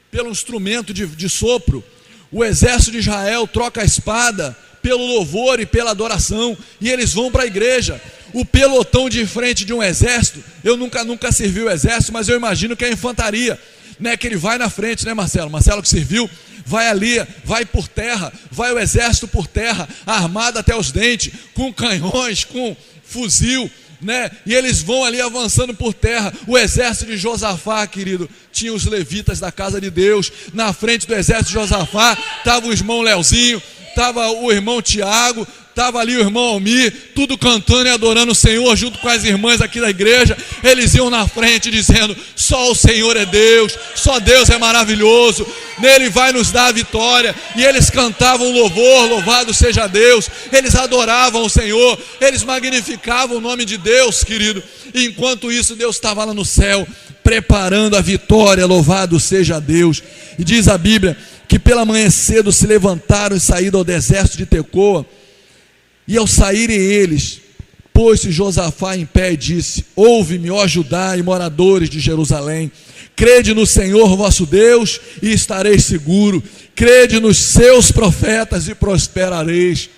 pelo instrumento de sopro. O exército de Israel troca a espada pelo louvor e pela adoração. E eles vão para a igreja. O pelotão de frente de um exército, eu nunca servi o exército, mas eu imagino que é a infantaria, né, que ele vai na frente, né, Marcelo que serviu, vai ali, vai por terra, vai o exército por terra, armado até os dentes, com canhões, com fuzil, né? E eles vão ali avançando por terra. O exército de Josafá, querido, tinha os levitas da casa de Deus. Na frente do exército de Josafá estava o irmão Leozinho, estava o irmão Tiago, estava ali o irmão Almir, tudo cantando e adorando o Senhor, junto com as irmãs aqui da igreja. Eles iam na frente dizendo: só o Senhor é Deus, só Deus é maravilhoso, nele vai nos dar a vitória. E eles cantavam louvor, louvado seja Deus. Eles adoravam o Senhor, eles magnificavam o nome de Deus, querido. E enquanto isso, Deus estava lá no céu, preparando a vitória, louvado seja Deus. E diz a Bíblia que pela manhã cedo se levantaram e saíram ao deserto de Tecoa. E ao saírem eles, pôs-se Josafá em pé e disse: ouve-me, ó Judá e moradores de Jerusalém, crede no Senhor vosso Deus e estareis seguro, crede nos seus profetas e prosperareis.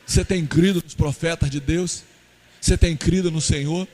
Você tem crido nos profetas de Deus? Você tem crido no Senhor?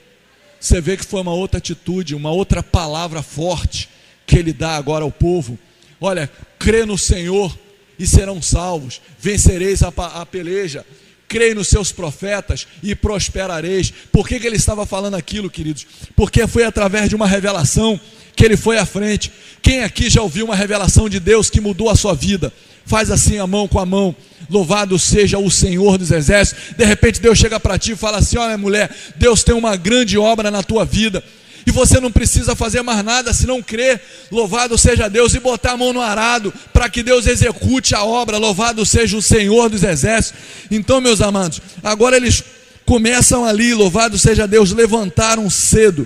Você vê que foi uma outra atitude, uma outra palavra forte que ele dá agora ao povo. Olha, crê no Senhor e serão salvos, vencereis a peleja, crê nos seus profetas e prosperareis. Por que ele estava falando aquilo, queridos? Porque foi através de uma revelação que ele foi à frente. Quem aqui já ouviu uma revelação de Deus que mudou a sua vida? Faz assim a mão com a mão: louvado seja o Senhor dos exércitos. De repente Deus chega para ti e fala assim: olha mulher, Deus tem uma grande obra na tua vida, e você não precisa fazer mais nada senão crer, louvado seja Deus, e botar a mão no arado para que Deus execute a obra, louvado seja o Senhor dos exércitos. Então, meus amados, agora eles começam ali, louvado seja Deus, levantaram cedo,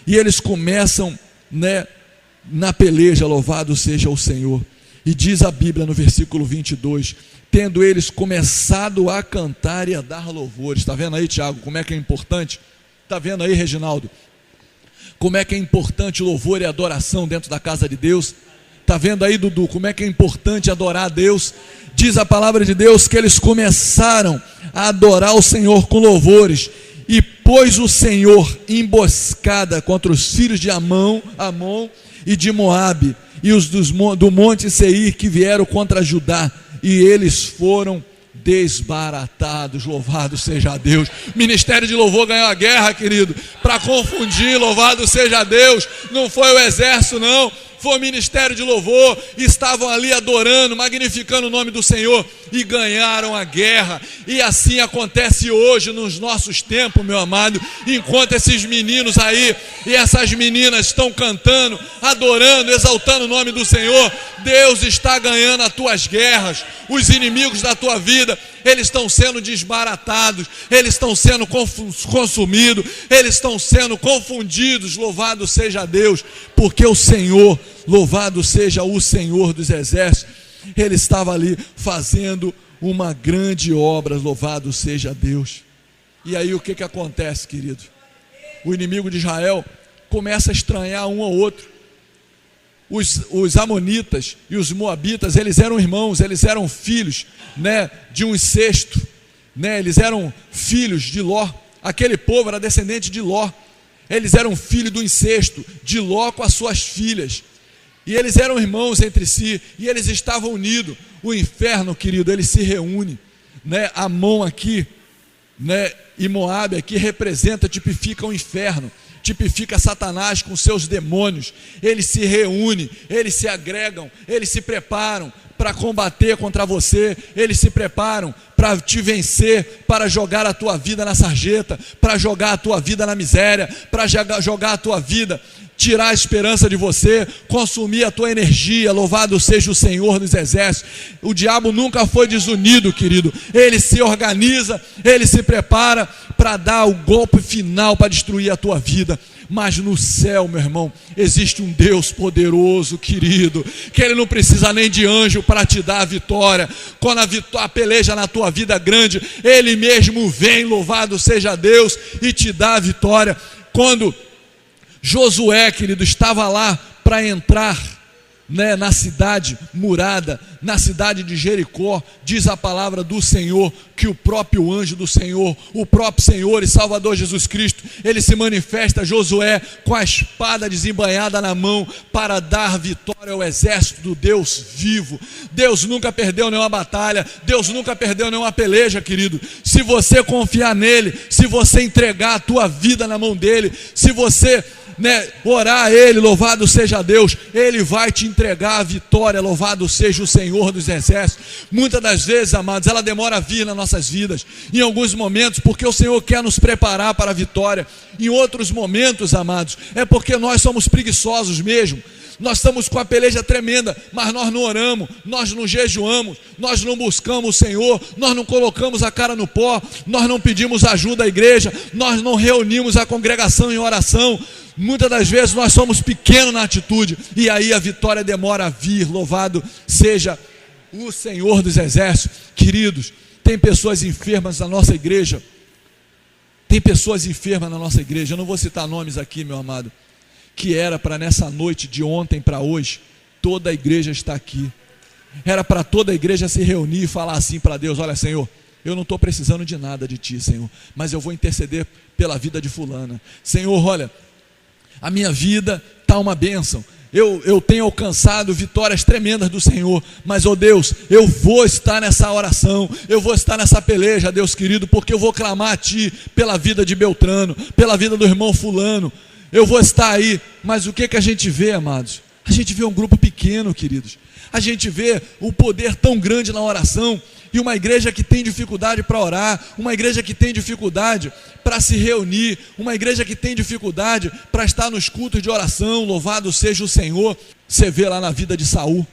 e eles começam, na peleja, louvado seja o Senhor. E diz a Bíblia no versículo 22, tendo eles começado a cantar e a dar louvores. Está vendo aí, Tiago, como é que é importante? Está vendo aí, Reginaldo, como é que é importante louvor e adoração dentro da casa de Deus? Está vendo aí, Dudu, como é que é importante adorar a Deus? Diz a palavra de Deus que eles começaram a adorar o Senhor com louvores. E pôs o Senhor emboscada contra os filhos de Amon e de Moabe, e os do monte Seir que vieram contra Judá, e eles foram desbaratados. Louvado seja Deus. Ministério de louvor ganhou a guerra, querido, para confundir. Louvado seja Deus. Não foi o exército, não, foi o ministério de louvor. Estavam ali adorando, magnificando o nome do Senhor, e ganharam a guerra. E assim acontece hoje nos nossos tempos, meu amado. Enquanto esses meninos aí e essas meninas estão cantando, adorando, exaltando o nome do Senhor, Deus está ganhando as tuas guerras. Os inimigos da tua vida, eles estão sendo desbaratados, eles estão sendo consumidos, eles estão sendo confundidos. Louvado seja Deus, porque o Senhor, louvado seja o Senhor dos exércitos, ele estava ali fazendo uma grande obra. Louvado seja Deus. E aí o que acontece, querido? O inimigo de Israel começa a estranhar um ao outro. Os amonitas e os moabitas, eles eram irmãos, eles eram filhos, de um incesto, eles eram filhos de Ló. Aquele povo era descendente de Ló. Eles eram filhos do incesto de Ló com as suas filhas, e eles eram irmãos entre si, e eles estavam unidos. O inferno, querido, ele se reúne, Amon aqui, e Moabe aqui representa, tipifica o inferno, tipifica Satanás com seus demônios. Eles se reúnem, eles se agregam, eles se preparam para combater contra você, eles se preparam para te vencer, para jogar a tua vida na sarjeta, para jogar a tua vida na miséria, para jogar a tua vida, tirar a esperança de você, consumir a tua energia. Louvado seja o Senhor dos exércitos. O diabo nunca foi desunido, querido. Ele se organiza, ele se prepara para dar o golpe final, para destruir a tua vida. Mas no céu, meu irmão, existe um Deus poderoso, querido, que ele não precisa nem de anjo para te dar a vitória. Quando a peleja na tua vida é grande, ele mesmo vem, louvado seja Deus, e te dá a vitória. Quando Josué, querido, estava lá para entrar, na cidade murada, na cidade de Jericó, diz a palavra do Senhor que o próprio anjo do Senhor, o próprio Senhor e Salvador Jesus Cristo, ele se manifesta a Josué com a espada desembainhada na mão para dar vitória ao exército do Deus vivo. Deus nunca perdeu nenhuma batalha, Deus nunca perdeu nenhuma peleja, querido. Se você confiar nele, se você entregar a tua vida na mão dele, se você né, orar a Ele, louvado seja Deus, Ele vai te entregar a vitória, louvado seja o Senhor dos Exércitos. Muitas das vezes, amados, ela demora a vir nas nossas vidas, em alguns momentos, porque o Senhor quer nos preparar para a vitória. Em outros momentos, amados, é porque nós somos preguiçosos mesmo. Nós estamos com a peleja tremenda, mas nós não oramos, nós não jejuamos, nós não buscamos o Senhor, nós não colocamos a cara no pó, nós não pedimos ajuda à igreja, nós não reunimos a congregação em oração. Muitas das vezes nós somos pequenos na atitude, e aí a vitória demora a vir. Louvado seja o Senhor dos Exércitos. Queridos, tem pessoas enfermas na nossa igreja, eu não vou citar nomes aqui, meu amado, que era para nessa noite de ontem para hoje, toda a igreja está aqui, era para toda a igreja se reunir e falar assim para Deus: olha, Senhor, eu não estou precisando de nada de Ti, Senhor, mas eu vou interceder pela vida de fulana. Senhor, olha, a minha vida está uma bênção, eu tenho alcançado vitórias tremendas do Senhor, mas, ó Deus, eu vou estar nessa oração, eu vou estar nessa peleja, Deus querido, porque eu vou clamar a Ti pela vida de Beltrano, pela vida do irmão fulano. Eu vou estar aí, mas o que a gente vê, amados? A gente vê um grupo pequeno, queridos. A gente vê um poder tão grande na oração, e uma igreja que tem dificuldade para orar, uma igreja que tem dificuldade para se reunir, uma igreja que tem dificuldade para estar nos cultos de oração. Louvado seja o Senhor. Você vê lá na vida de Saul.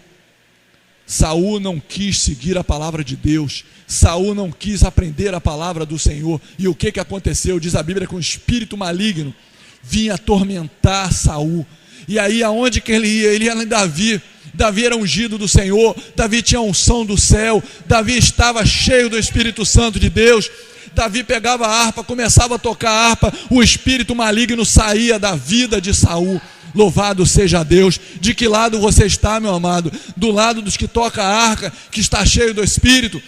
Saul não quis seguir a palavra de Deus, Saul não quis aprender a palavra do Senhor, e o que aconteceu? Diz a Bíblia que um espírito maligno vinha atormentar Saul. E aí aonde que ele ia? Ele ia em Davi. Davi era ungido do Senhor, Davi tinha unção do céu, Davi estava cheio do Espírito Santo de Deus. Davi pegava a harpa, começava a tocar a harpa, o espírito maligno saía da vida de Saul. Louvado seja Deus. De que lado você está, meu amado? Do lado dos que tocam a harpa, que está cheio do Espírito,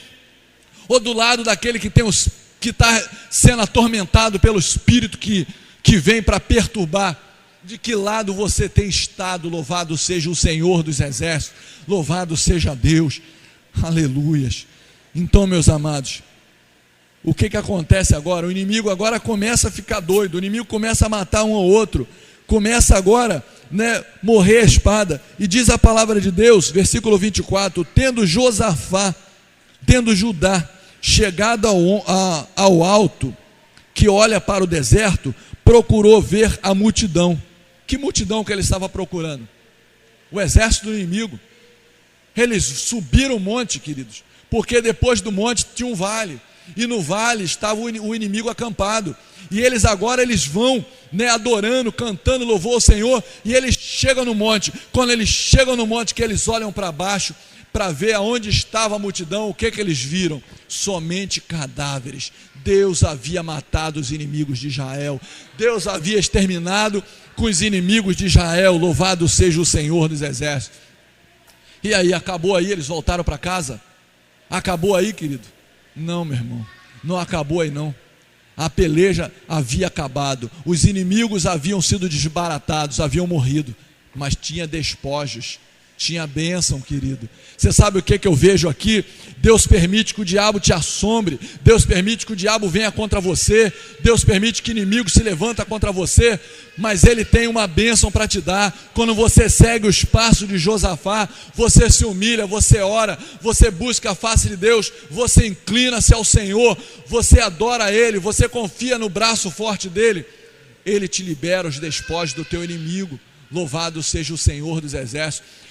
ou do lado daquele que está sendo atormentado pelo Espírito que vem para perturbar? De que lado você tem estado? Louvado seja o Senhor dos Exércitos, louvado seja Deus, aleluias. Então, meus amados, o que acontece agora? O inimigo agora começa a ficar doido, o inimigo começa a matar um ao outro, começa agora, morrer a espada. E diz a palavra de Deus, versículo 24: tendo Judá chegado ao alto, que olha para o deserto, procurou ver a multidão. Que multidão que ele estava procurando? O exército do inimigo. Eles subiram o monte, queridos, porque depois do monte tinha um vale, e no vale estava o inimigo acampado, e eles vão, adorando, cantando louvor ao Senhor, e eles chegam no monte. Quando eles chegam no monte, que eles olham para baixo, para ver aonde estava a multidão, o que eles viram? Somente cadáveres. Deus havia matado os inimigos de Israel, Deus havia exterminado com os inimigos de Israel. Louvado seja o Senhor dos Exércitos. E aí, acabou aí? Eles voltaram para casa? Acabou aí, querido? Não, meu irmão, não acabou aí não. A peleja havia acabado, os inimigos haviam sido desbaratados, haviam morrido, mas tinha despojos, tinha bênção, querido. Você sabe o que eu vejo aqui? Deus permite que o diabo te assombre, Deus permite que o diabo venha contra você, Deus permite que o inimigo se levanta contra você, mas Ele tem uma bênção para te dar. Quando você segue os passos de Josafá, você se humilha, você ora, você busca a face de Deus, você inclina-se ao Senhor, você adora a Ele, você confia no braço forte dEle, Ele te libera os despojos do teu inimigo. Louvado seja o Senhor dos Exércitos.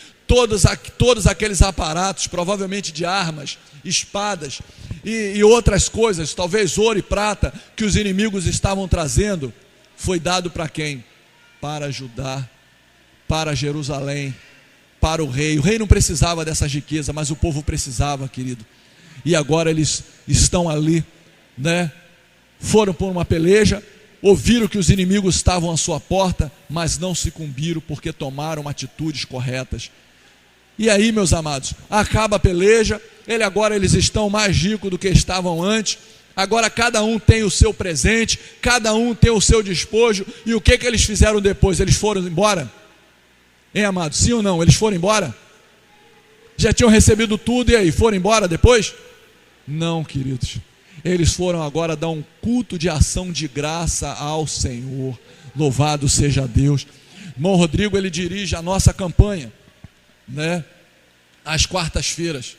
Todos aqueles aparatos, provavelmente de armas, espadas e outras coisas, talvez ouro e prata, que os inimigos estavam trazendo, foi dado para quem? Para Judá, para Jerusalém, para o rei. O rei não precisava dessas riquezas, mas o povo precisava, querido. E agora eles estão ali, foram por uma peleja, ouviram que os inimigos estavam à sua porta, mas não se cumbiram, porque tomaram atitudes corretas. E aí, meus amados, acaba a peleja, eles estão mais ricos do que estavam antes. Agora cada um tem o seu presente, cada um tem o seu despojo. E o que eles fizeram depois? Eles foram embora? Hein, amados? Sim ou não? Eles foram embora? Já tinham recebido tudo e aí, foram embora depois? Não, queridos. Eles foram agora dar um culto de ação de graça ao Senhor. Louvado seja Deus. Irmão Rodrigo, ele dirige a nossa campanha, né? Às quartas-feiras.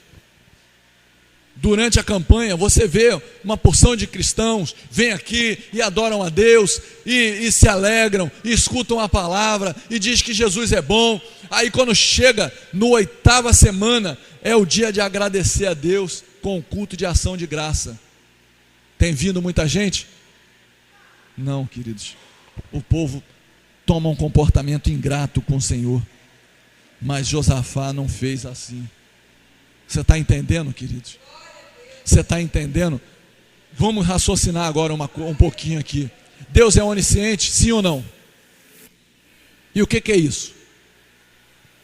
Durante a campanha, você vê uma porção de cristãos, vem aqui e adoram a Deus, e se alegram, e escutam a palavra, e diz que Jesus é bom. Aí quando chega no 8ª semana, é o dia de agradecer a Deus com o culto de ação de graça. Tem vindo muita gente? Não, queridos. O povo toma um comportamento ingrato com o Senhor, mas Josafá não fez assim. Você está entendendo, queridos? Você está entendendo? Vamos raciocinar agora um pouquinho aqui. Deus é onisciente, sim ou não? E o que é isso?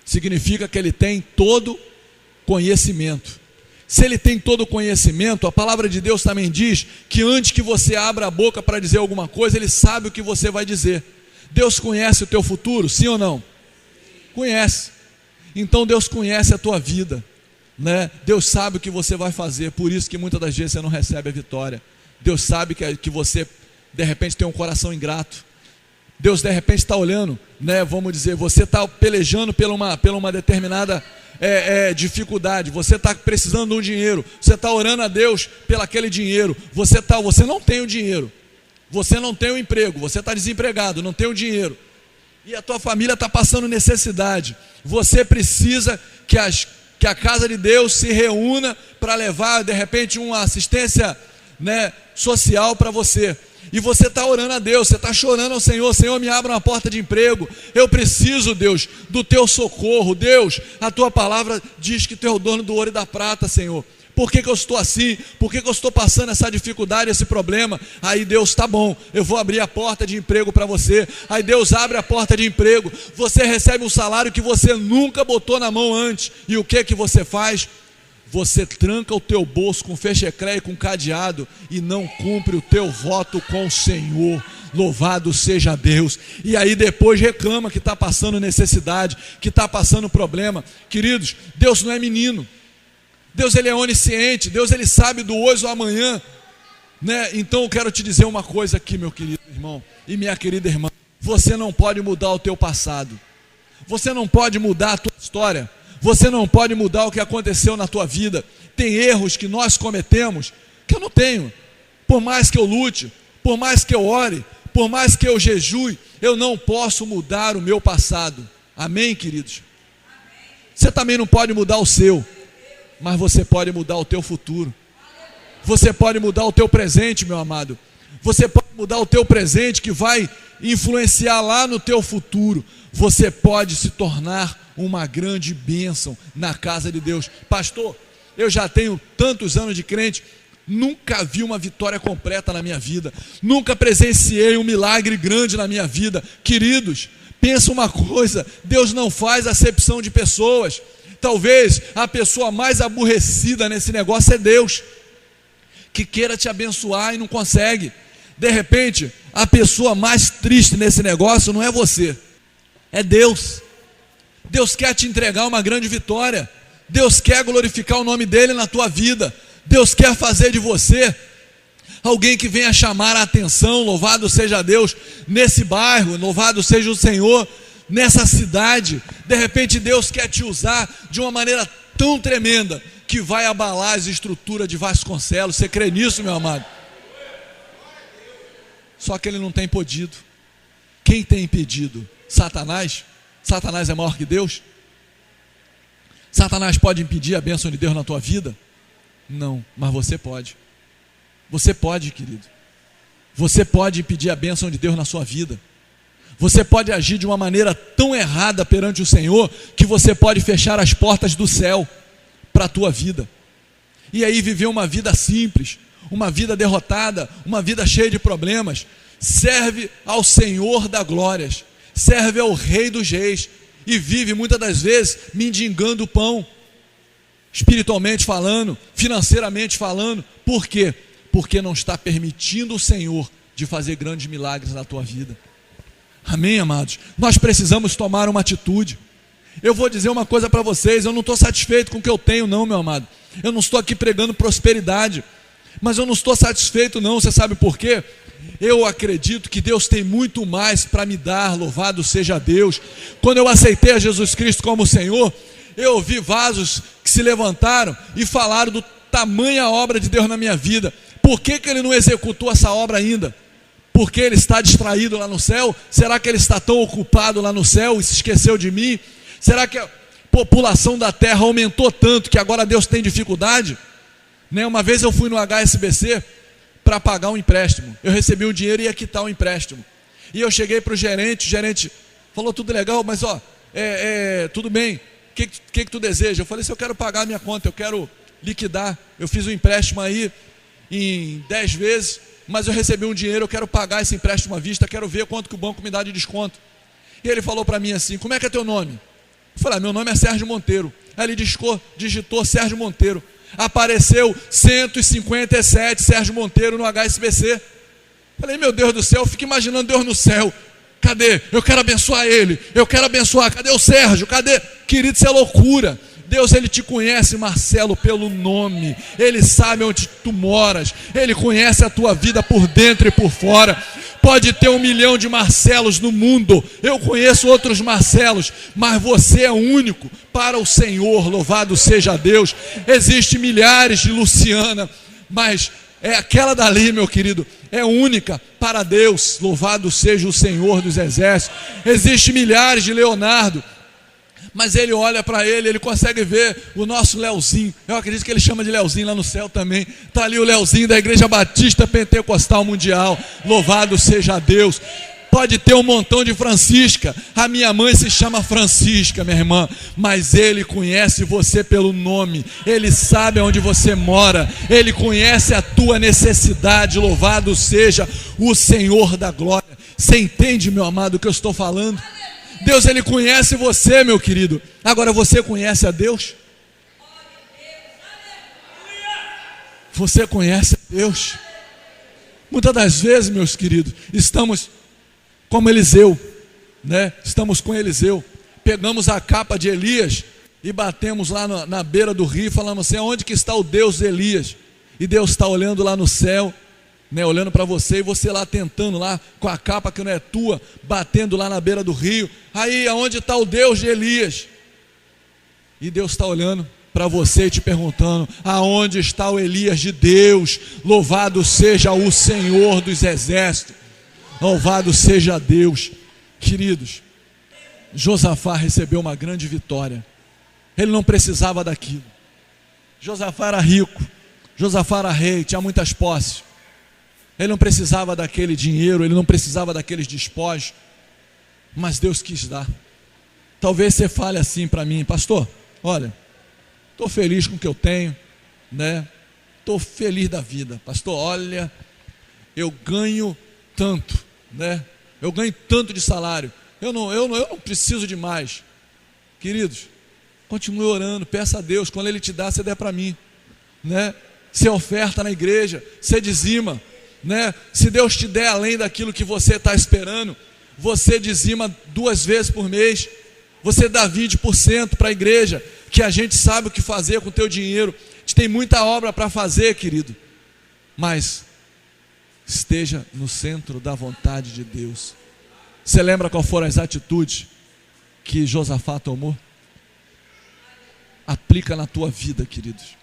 Significa que Ele tem todo conhecimento. Se Ele tem todo conhecimento, a palavra de Deus também diz que antes que você abra a boca para dizer alguma coisa, Ele sabe o que você vai dizer. Deus conhece o teu futuro, sim ou não? Conhece. Então Deus conhece a tua vida, né? Deus sabe o que você vai fazer, por isso que muitas das vezes você não recebe a vitória. Deus sabe que você de repente tem um coração ingrato. Deus de repente está olhando, né? Vamos dizer, você está pelejando pela uma determinada dificuldade, você está precisando de um dinheiro, você está orando a Deus pelo aquele dinheiro, você não tem o dinheiro, você não tem o emprego, você está desempregado, não tem o dinheiro, e a tua família está passando necessidade. Você precisa que a casa de Deus se reúna para levar de repente uma assistência, né, social para você. E você está orando a Deus, você está chorando ao Senhor: Senhor, me abra uma porta de emprego, eu preciso, Deus, do teu socorro. Deus, a tua palavra diz que tu é o dono do ouro e da prata, Senhor. Por que eu estou assim? Por que eu estou passando essa dificuldade, esse problema? Aí Deus, tá bom, eu vou abrir a porta de emprego para você. Aí Deus abre a porta de emprego, você recebe um salário que você nunca botou na mão antes. E o que você faz? Você tranca o teu bolso com fechecré e com cadeado e não cumpre o teu voto com o Senhor. Louvado seja Deus. E aí depois reclama que está passando necessidade, que está passando problema. Queridos, Deus não é menino. Deus, Ele é onisciente. Deus, Ele sabe do hoje ou amanhã, né? Então eu quero te dizer uma coisa aqui, meu querido irmão e minha querida irmã. Você não pode mudar o teu passado. Você não pode mudar a tua história. Você não pode mudar o que aconteceu na tua vida. Tem erros que nós cometemos que eu não tenho. Por mais que eu lute, por mais que eu ore, por mais que eu jejue, eu não posso mudar o meu passado. Amém, queridos? Você também não pode mudar o seu, mas você pode mudar o teu futuro. Você pode mudar o teu presente, meu amado. Você pode mudar o teu presente, que vai influenciar lá no teu futuro. Você pode se tornar uma grande bênção na casa de Deus. Pastor, eu já tenho tantos anos de crente, nunca vi uma vitória completa na minha vida, nunca presenciei um milagre grande na minha vida. Queridos, pensa uma coisa: Deus não faz acepção de pessoas. Talvez a pessoa mais aborrecida nesse negócio é Deus, que queira te abençoar e não consegue. De repente, a pessoa mais triste nesse negócio não é você, é Deus. Deus quer te entregar uma grande vitória. Deus quer glorificar o nome dEle na tua vida. Deus quer fazer de você alguém que venha chamar a atenção. Louvado seja Deus nesse bairro, louvado seja o Senhor nessa cidade. De repente Deus quer te usar de uma maneira tão tremenda que vai abalar as estruturas de Vasconcelos. Você crê nisso, meu amado? Só que Ele não tem podido. Quem tem impedido? Satanás? Satanás é maior que Deus? Satanás pode impedir a bênção de Deus na tua vida? Não, mas você pode. Você pode, querido. Você pode impedir a bênção de Deus na sua vida. Você pode agir de uma maneira tão errada perante o Senhor que você pode fechar as portas do céu para a tua vida. E aí viver uma vida simples, uma vida derrotada, uma vida cheia de problemas. Serve ao Senhor das glórias, serve ao Rei dos reis e vive muitas das vezes mendigando o pão, espiritualmente falando, financeiramente falando. Por quê? Porque não está permitindo o Senhor de fazer grandes milagres na tua vida. Amém, amados? Nós precisamos tomar uma atitude. Eu vou dizer uma coisa para vocês: eu não estou satisfeito com o que eu tenho não, meu amado. Eu não estou aqui pregando prosperidade, mas eu não estou satisfeito não. Você sabe por quê? eu acredito que Deus tem muito mais para me dar, louvado seja Deus. Quando eu aceitei a Jesus Cristo como Senhor, eu ouvi vasos que se levantaram e falaram do tamanha obra de Deus na minha vida. Por que Ele não executou essa obra ainda? Porque Ele está distraído lá no céu? Será que Ele está tão ocupado lá no céu e se esqueceu de mim? Será que a população da terra aumentou tanto que agora Deus tem dificuldade? Uma vez eu fui no HSBC para pagar um empréstimo. Eu recebi o dinheiro e ia quitar o empréstimo. E eu cheguei para o gerente falou: tudo legal, mas tudo bem, o que tu deseja? Eu falei: se eu quero pagar a minha conta, eu quero liquidar, eu fiz um empréstimo aí em 10 vezes, mas eu recebi um dinheiro, eu quero pagar esse empréstimo à vista, quero ver quanto que o banco me dá de desconto. E ele falou para mim assim: como é que é teu nome? Eu falei: meu nome é Sérgio Monteiro. Aí ele digitou Sérgio Monteiro, apareceu 157 Sérgio Monteiro no HSBC. Falei: meu Deus do céu, eu fico imaginando Deus no céu. Cadê? Eu quero abençoar ele, eu quero abençoar. Cadê o Sérgio? Cadê? Querido, isso é loucura. Deus, Ele te conhece, Marcelo, pelo nome. Ele sabe onde tu moras. Ele conhece a tua vida por dentro e por fora. Pode ter 1 milhão de Marcelos no mundo. Eu conheço outros Marcelos, mas você é único para o Senhor. Louvado seja Deus. Existem milhares de Luciana, mas aquela dali, meu querido, é única para Deus. Louvado seja o Senhor dos Exércitos. Existem milhares de Leonardo, mas ele olha para ele consegue ver o nosso Leozinho. Eu acredito que ele chama de Leozinho lá no céu também. Está ali o Leozinho da Igreja Batista Pentecostal Mundial. Louvado seja Deus. Pode ter um montão de Francisca. A minha mãe se chama Francisca, minha irmã, mas Ele conhece você pelo nome. Ele sabe onde você mora. Ele conhece a tua necessidade. Louvado seja o Senhor da glória. Você entende, meu amado, o que eu estou falando? Deus, Ele conhece você, meu querido. Agora, você conhece a Deus? Você conhece a Deus? Muitas das vezes, meus queridos, estamos como Eliseu, Estamos com Eliseu. Pegamos a capa de Elias e batemos lá na beira do rio, falamos assim: onde que está o Deus de Elias? E Deus está olhando lá no céu, olhando para você, e você lá tentando lá com a capa que não é tua, batendo lá na beira do rio. Aí, aonde está o Deus de Elias? E Deus está olhando para você e te perguntando: aonde está o Elias de Deus? Louvado seja o Senhor dos Exércitos. Louvado seja Deus. Queridos, Josafá recebeu uma grande vitória. Ele não precisava daquilo. Josafá era rico, Josafá era rei, tinha muitas posses. Ele não precisava daquele dinheiro, ele não precisava daqueles despojos, mas Deus quis dar. Talvez você fale assim para mim: pastor, olha, estou feliz com o que eu tenho, estou feliz da vida. Pastor, olha, eu ganho tanto, eu ganho tanto de salário, eu não preciso de mais. Queridos, continue orando, peça a Deus, quando Ele te dá, você der para mim, Você oferta na igreja, você dizima, Se Deus te der além daquilo que você está esperando, você dizima 2 vezes por mês, você dá 20% para a igreja, que a gente sabe o que fazer com o teu dinheiro. A gente tem muita obra para fazer, querido, mas esteja no centro da vontade de Deus. Você lembra qual foram as atitudes que Josafá tomou? Aplica na tua vida, queridos.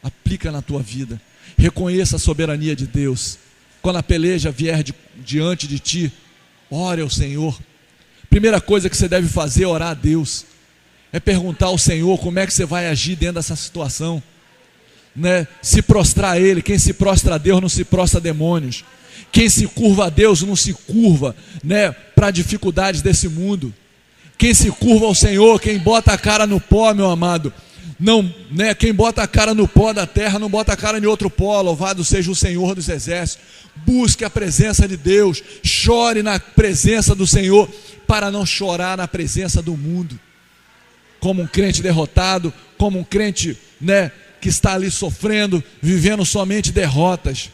Aplica na tua vida. Reconheça a soberania de Deus. Quando a peleja vier diante de ti, ore ao Senhor. Primeira coisa que você deve fazer é orar a Deus. É perguntar ao Senhor como é que você vai agir dentro dessa situação. Se prostrar a Ele. Quem se prostra a Deus não se prostra a demônios. Quem se curva a Deus não se curva para dificuldades desse mundo. Quem se curva ao Senhor, quem bota a cara no pó, meu amado, não, quem bota a cara no pó da terra não bota a cara em outro pó. Louvado seja o Senhor dos Exércitos. Busque a presença de Deus, chore na presença do Senhor, para não chorar na presença do mundo, como um crente derrotado, como um crente que está ali sofrendo, vivendo somente derrotas.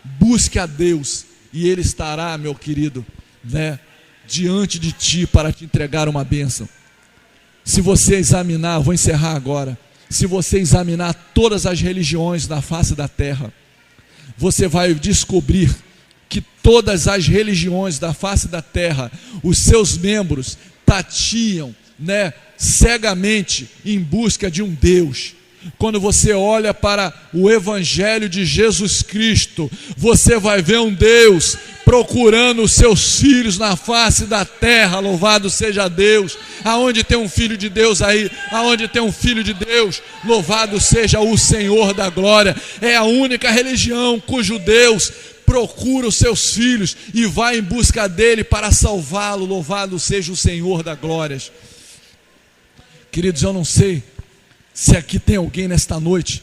Busque a Deus e Ele estará, meu querido, diante de ti para te entregar uma bênção. Se você examinar, vou encerrar agora, se você examinar todas as religiões na face da terra, você vai descobrir que todas as religiões da face da terra, os seus membros tateam, né, cegamente em busca de um Deus. Quando você olha para o Evangelho de Jesus Cristo, você vai ver um Deus procurando os seus filhos na face da terra. Louvado seja Deus. Aonde tem um filho de Deus aí, aonde tem um filho de Deus, louvado seja o Senhor da glória. É a única religião cujo Deus procura os seus filhos e vai em busca dele para salvá-lo. Louvado seja o Senhor da glória. Queridos, eu não sei se aqui tem alguém nesta noite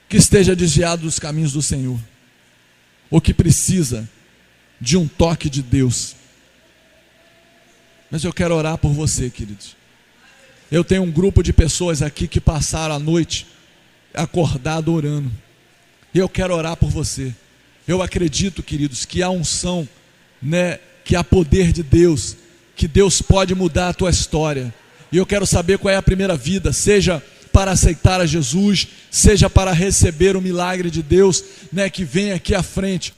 que esteja desviado dos caminhos do Senhor, ou que precisa de um toque de Deus. Mas eu quero orar por você, queridos. Eu tenho um grupo de pessoas aqui que passaram a noite acordado orando, e eu quero orar por você. Eu acredito, queridos, que há unção, né, que há poder de Deus, que Deus pode mudar a tua história. E eu quero saber qual é a primeira vida, seja para aceitar a Jesus, seja para receber o milagre de Deus, né, que vem aqui à frente.